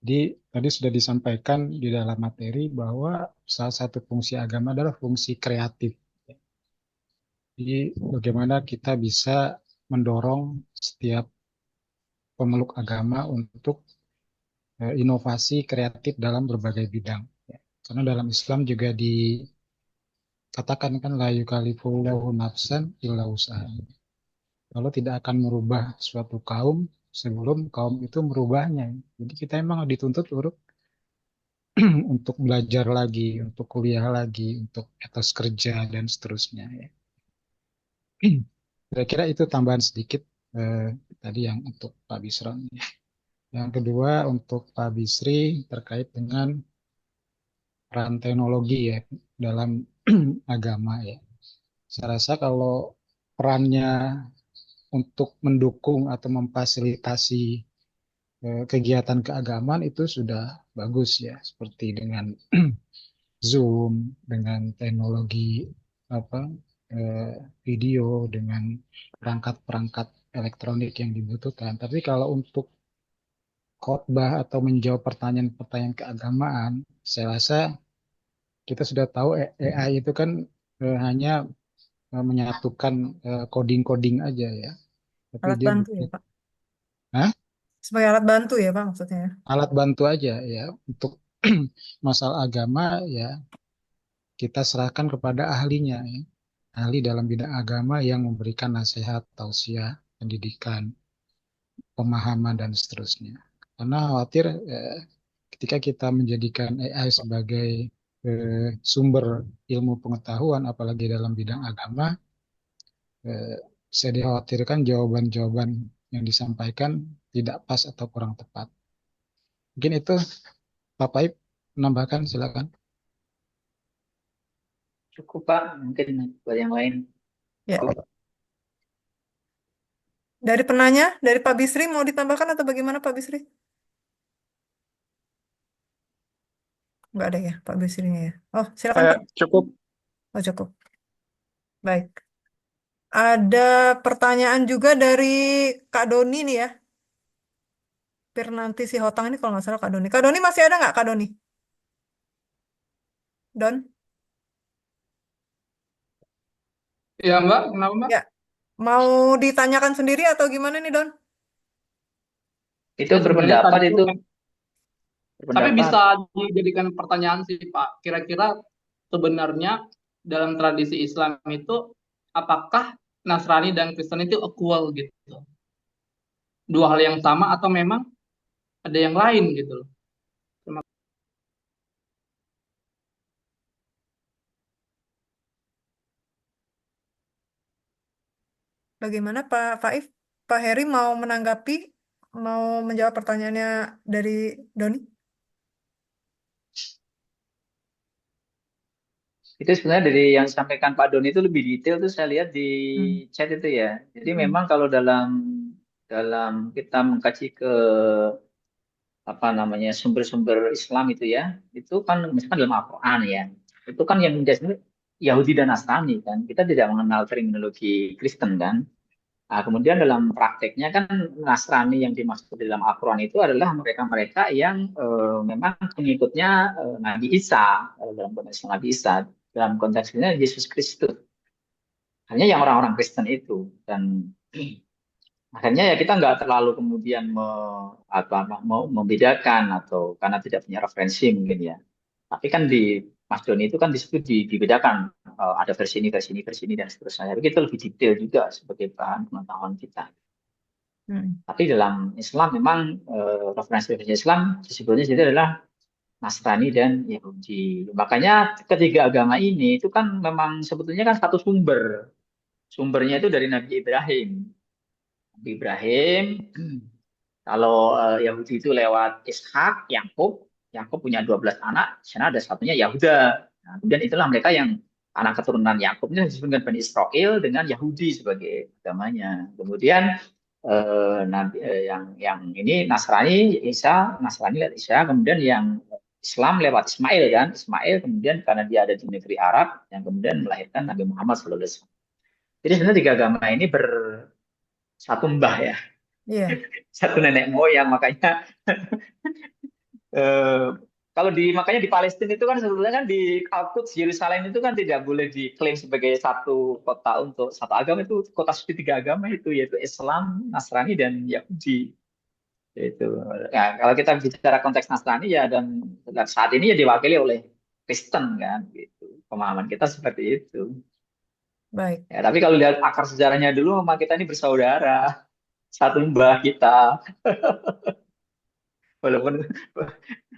Jadi tadi sudah disampaikan di dalam materi bahwa salah satu fungsi agama adalah fungsi kreatif. Jadi bagaimana kita bisa mendorong setiap pemeluk agama untuk inovasi kreatif dalam berbagai bidang. Karena dalam Islam juga dikatakan kan la yukallifullahu nafsan illa wus'aha. Allah tidak akan merubah suatu kaum sebelum kaum itu merubahnya. Jadi kita memang dituntut untuk belajar lagi, untuk kuliah lagi, untuk etos kerja dan seterusnya. Ya. Kira-kira itu tambahan sedikit tadi yang untuk Pak Bisron. Yang kedua untuk Pak Bisri terkait dengan peran teknologi ya dalam agama ya. Saya rasa kalau perannya untuk mendukung atau memfasilitasi kegiatan keagamaan itu sudah bagus ya, seperti dengan Zoom, dengan teknologi video, dengan perangkat-perangkat elektronik yang dibutuhkan. Tapi kalau untuk khotbah atau menjawab pertanyaan-pertanyaan keagamaan, saya rasa kita sudah tahu AI itu kan hanya menyatukan coding-coding aja ya. Tapi Alat dia bantu ya Pak. Hah? Sebagai alat bantu ya Pak maksudnya. Alat bantu aja ya. Untuk masalah agama ya kita serahkan kepada ahlinya ya. Ahli dalam bidang agama yang memberikan nasihat, tausiah, pendidikan, pemahaman dan seterusnya. Karena khawatir ketika kita menjadikan AI sebagai sumber ilmu pengetahuan apalagi dalam bidang agama, saya dikhawatirkan jawaban-jawaban yang disampaikan tidak pas atau kurang tepat. Mungkin itu Pak Paip menambahkan, silakan. Cukup Pak, mungkin buat yang lain. Ya. Cukup. Dari penanya, dari Pak Bisri mau ditambahkan atau bagaimana Pak Bisri? Enggak ada ya Pak Bisrinya ya. Oh silakan Pak. Cukup. Oh cukup. Baik. Ada pertanyaan juga dari Kak Doni nih ya. Pirnanti Sihotang ini kalau nggak salah Kak Doni. Kak Doni masih ada nggak Kak Doni? Don? Ya Mbak, kenapa Mbak? Ya. Mau ditanyakan sendiri atau gimana nih Don? Itu Ya sebenarnya berpendapat tadi itu tuh, tapi bisa berpendapat. dijadikan pertanyaan sih Pak. Kira-kira sebenarnya dalam tradisi Islam itu apakah Nasrani dan Kristen itu equal gitu? Dua hal yang sama atau memang ada yang lain gitu loh? Terima Bagaimana Pak Faif? Pak Heri mau menanggapi, mau menjawab pertanyaannya dari Doni? Itu sebenarnya dari yang disampaikan Pak Doni itu lebih detail tuh saya lihat di chat itu ya. Jadi memang kalau dalam dalam kita mengkaji ke apa namanya sumber-sumber Islam itu ya, itu kan misalkan dalam Al-Quran ya, itu kan yang menjadi Yahudi dan Nasrani kan, kita tidak mengenal terminologi Kristen kan. Nah, kemudian dalam prakteknya kan Nasrani yang dimaksud di dalam Al-Quran itu adalah mereka-mereka yang memang pengikutnya Nabi Isa, dalam konteks Nabi Isa, dalam konteksnya Yesus Kristus. Hanya yang orang-orang Kristen itu. Dan akhirnya ya kita nggak terlalu kemudian mau membedakan atau karena tidak punya referensi mungkin ya. Tapi kan di Mas Doni itu kan di situ dibedakan ada versi ini dan seterusnya. Tapi itu lebih detail juga sebagai bahan pengetahuan kita. Tapi dalam Islam memang referensi Islam disebutnya itu adalah Nasrani dan Yahudi. Makanya ketiga agama ini itu kan memang sebetulnya kan satu sumber. Sumbernya itu dari Nabi Ibrahim. Nabi Ibrahim, kalau Yahudi itu lewat Ishak, Yakub. Yakub punya 12 anak, di sana ada satunya Yahuda. Nah, kemudian itulah mereka yang anak keturunan Yakub ini disebut dengan Bani Israel dengan Yahudi sebagai agamanya. Kemudian yang ini Nasrani lewat Isa, kemudian yang Islam lewat Ismail kan, Ismail kemudian karena dia ada di negeri Arab yang kemudian melahirkan Nabi Muhammad SAW. Jadi sebenarnya tiga agama ini satu mbah ya, satu nenek moyang, makanya kalau makanya di Palestina itu kan sebetulnya kan di Al-Quds Yerusalem itu kan tidak boleh diklaim sebagai satu kota untuk satu agama, itu kota suci tiga agama itu yaitu Islam, Nasrani dan Yahudi. Itu. Ya, kalau kita bicara konteks Nasrani ya dan saat ini ya diwakili oleh Kristen kan gitu. Pemahaman kita seperti itu. Baik. Ya, tapi kalau lihat akar sejarahnya dulu memang kita ini bersaudara. Satu mbah kita. Walaupun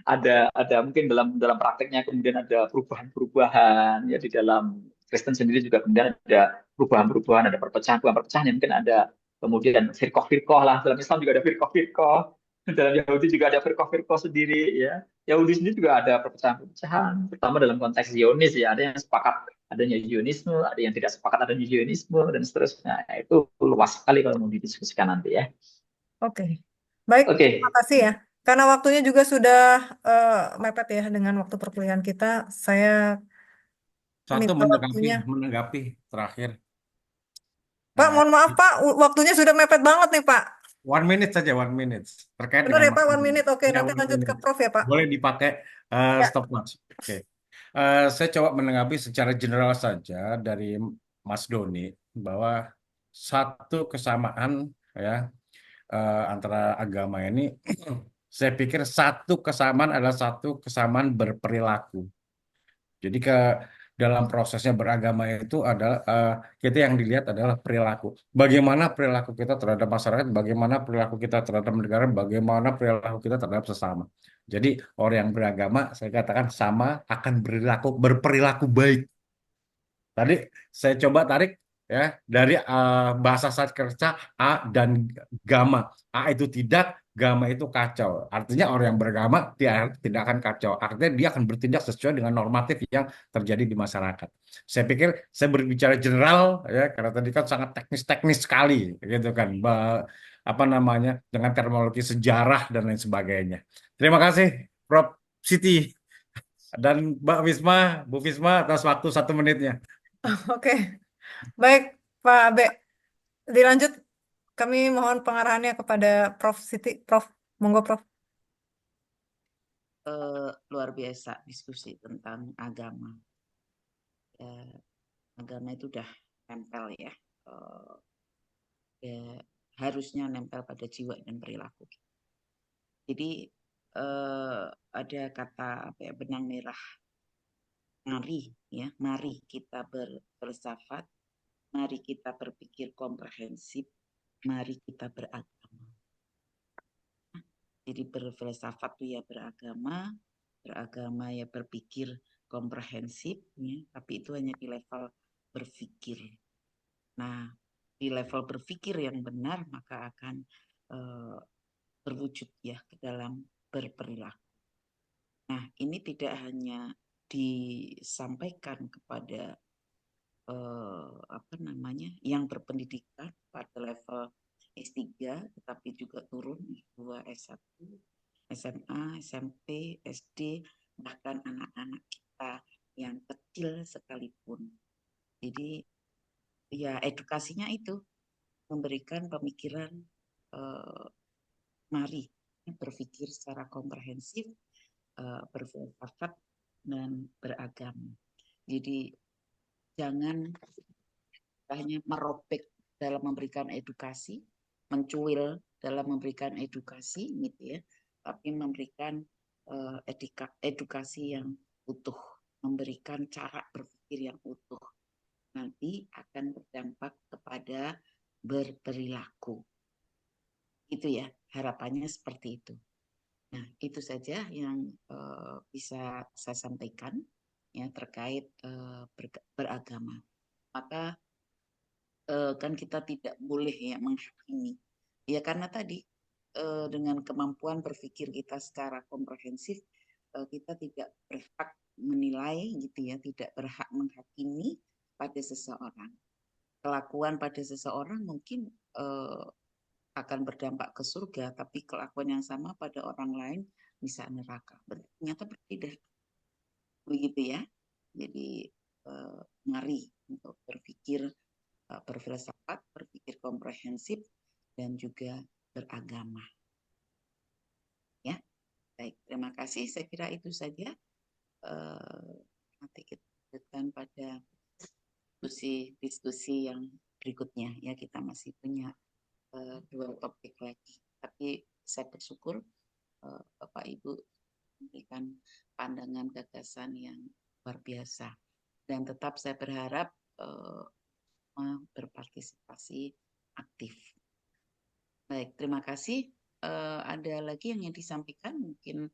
ada mungkin dalam prakteknya kemudian ada perubahan-perubahan ya di dalam Kristen sendiri juga kemudian ada perubahan-perubahan, ada perpecahan-perpecahan yang mungkin ada kemudian firqah-firqah lah, dalam Islam juga ada firqah-firqah, dalam Yahudi juga ada firqah-firqah sendiri ya. Yahudi sendiri juga ada perpecahan-perpecahan, terutama dalam konteks Zionis ya, ada yang sepakat adanya Zionisme, ada yang tidak sepakat adanya Zionisme dan seterusnya. Nah, itu luas sekali kalau mau didiskusikan nanti ya. Oke. Baik, terima kasih ya. Karena waktunya juga sudah mepet ya dengan waktu perkuliahan kita, saya Satu minta waktunya. menanggapi terakhir. Pak, mohon maaf Pak, waktunya sudah mepet banget nih Pak. 1 minute saja, 1 minute. Terkait Benar dengan ya Pak, 1 minute. Oke, ya, nanti 1 lanjut ke minute. Prof ya Pak. Boleh dipakai stopwatch. Oke. Saya coba menanggapi secara general saja dari Mas Doni bahwa satu kesamaan ya antara agama ini, saya pikir satu kesamaan adalah satu kesamaan berperilaku. Jadi dalam prosesnya beragama itu adalah kita yang dilihat adalah perilaku. Bagaimana perilaku kita terhadap masyarakat, bagaimana perilaku kita terhadap negara, bagaimana perilaku kita terhadap sesama. Jadi orang yang beragama, saya katakan sama akan berperilaku baik. Tadi saya coba tarik ya dari bahasa sanskerta A dan gama. A itu tidak, gama itu kacau. Artinya orang yang beragama dia tidak akan kacau. Artinya dia akan bertindak sesuai dengan normatif yang terjadi di masyarakat. Saya pikir saya berbicara general ya karena tadi kan sangat teknis sekali gitu kan. Apa namanya dengan terminologi sejarah dan lain sebagainya. Terima kasih Prof. Siti dan Mbak Wisma, Bu Wisma atas waktu 1 menitnya. Oke. Baik Pak Abe, dilanjut kami mohon pengarahannya kepada Prof. Siti. Prof, Monggo, Prof. Luar biasa diskusi tentang agama. Agama itu udah nempel ya. Harusnya nempel pada jiwa dan perilaku. Jadi ada kata apa ya, benang merah. Mari kita berfilsafat, mari kita berpikir komprehensif, mari kita beragama. Jadi berfilsafat itu ya beragama ya berpikir komprehensif, ya, tapi itu hanya di level berpikir. Nah, di level berpikir yang benar maka akan berwujud ya ke dalam berperilaku. Nah, ini tidak hanya disampaikan kepada yang berpendidikan pada level S3, tetapi juga turun S2, S1, SMA, SMP, SD, bahkan anak-anak kita yang kecil sekalipun. Jadi ya edukasinya itu memberikan pemikiran mari berpikir secara komprehensif, berfilsafat dan beragama. Jadi jangan hanya merobek dalam memberikan edukasi, mencuil dalam memberikan edukasi, gitu ya, tapi memberikan edukasi yang utuh, memberikan cara berpikir yang utuh. Nanti akan berdampak kepada berperilaku. Itu ya, harapannya seperti itu. Nah, itu saja yang bisa saya sampaikan ya terkait beragama. Maka kan kita tidak boleh ya menghakimi. Ya karena tadi dengan kemampuan berpikir kita secara komprehensif, kita tidak berhak menilai gitu ya, tidak berhak menghakimi pada seseorang. Kelakuan pada seseorang mungkin akan berdampak ke surga, tapi kelakuan yang sama pada orang lain bisa neraka. Ternyata berbeda. Begitu ya. Jadi mari untuk berpikir berfilsafat, berpikir komprehensif, dan juga beragama. Ya, baik. Terima kasih. Saya kira itu saja. Nanti kita lanjutkan pada diskusi yang berikutnya. Ya, kita masih punya 2 topik lagi. Tapi saya bersyukur Bapak Ibu memberikan pandangan gagasan yang luar biasa. Dan tetap saya berharap berpartisipasi aktif. Baik, terima kasih. Ada lagi yang disampaikan? Mungkin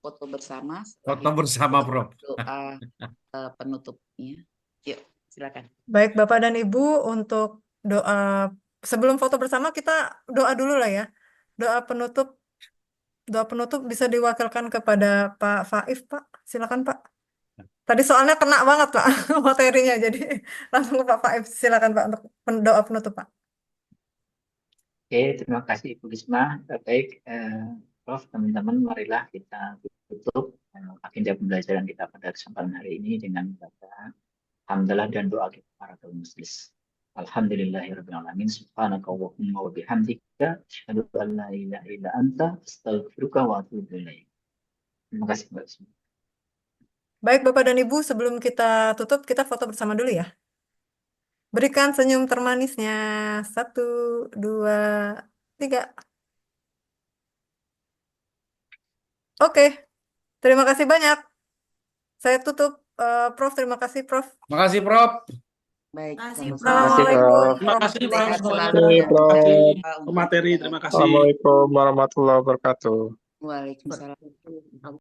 foto bersama. Foto bersama, Prof. Doa penutupnya. Yuk, silakan. Baik, Bapak dan Ibu, untuk doa sebelum foto bersama kita doa dulu lah ya. Doa penutup bisa diwakilkan kepada Pak Faif, Pak. Silakan, Pak. Tadi soalnya kena banget, Pak, materinya. Jadi langsung ke Pak Faif. Silakan, Pak, untuk doa penutup, Pak. Oke, terima kasih Ibu Risma. Baik, Prof, teman-teman, marilah kita tutup agenda pembelajaran kita pada kesempatan hari ini dengan membaca hamdalah dan doa kita para majelis. Alhamdulillahirrahmanirrahim. Subhanakallahumma wa bihamdika asyhadu an la ilaha illa anta astaghfiruka wa atubu ilaik. Terima kasih, Mbak Risma. Baik, Bapak dan Ibu, sebelum kita tutup, kita foto bersama dulu ya. Berikan senyum termanisnya. 1, 2, 3. Oke, terima kasih banyak. Saya tutup. Prof, terima kasih, Prof. Terima kasih, Prof. Baik, Assalamualaikum. Terima kasih, Prof. Sehat selalu Terima dan kasih, untuk materi. Terima kasih. Assalamualaikum warahmatullahi wabarakatuh. Waalaikumsalam.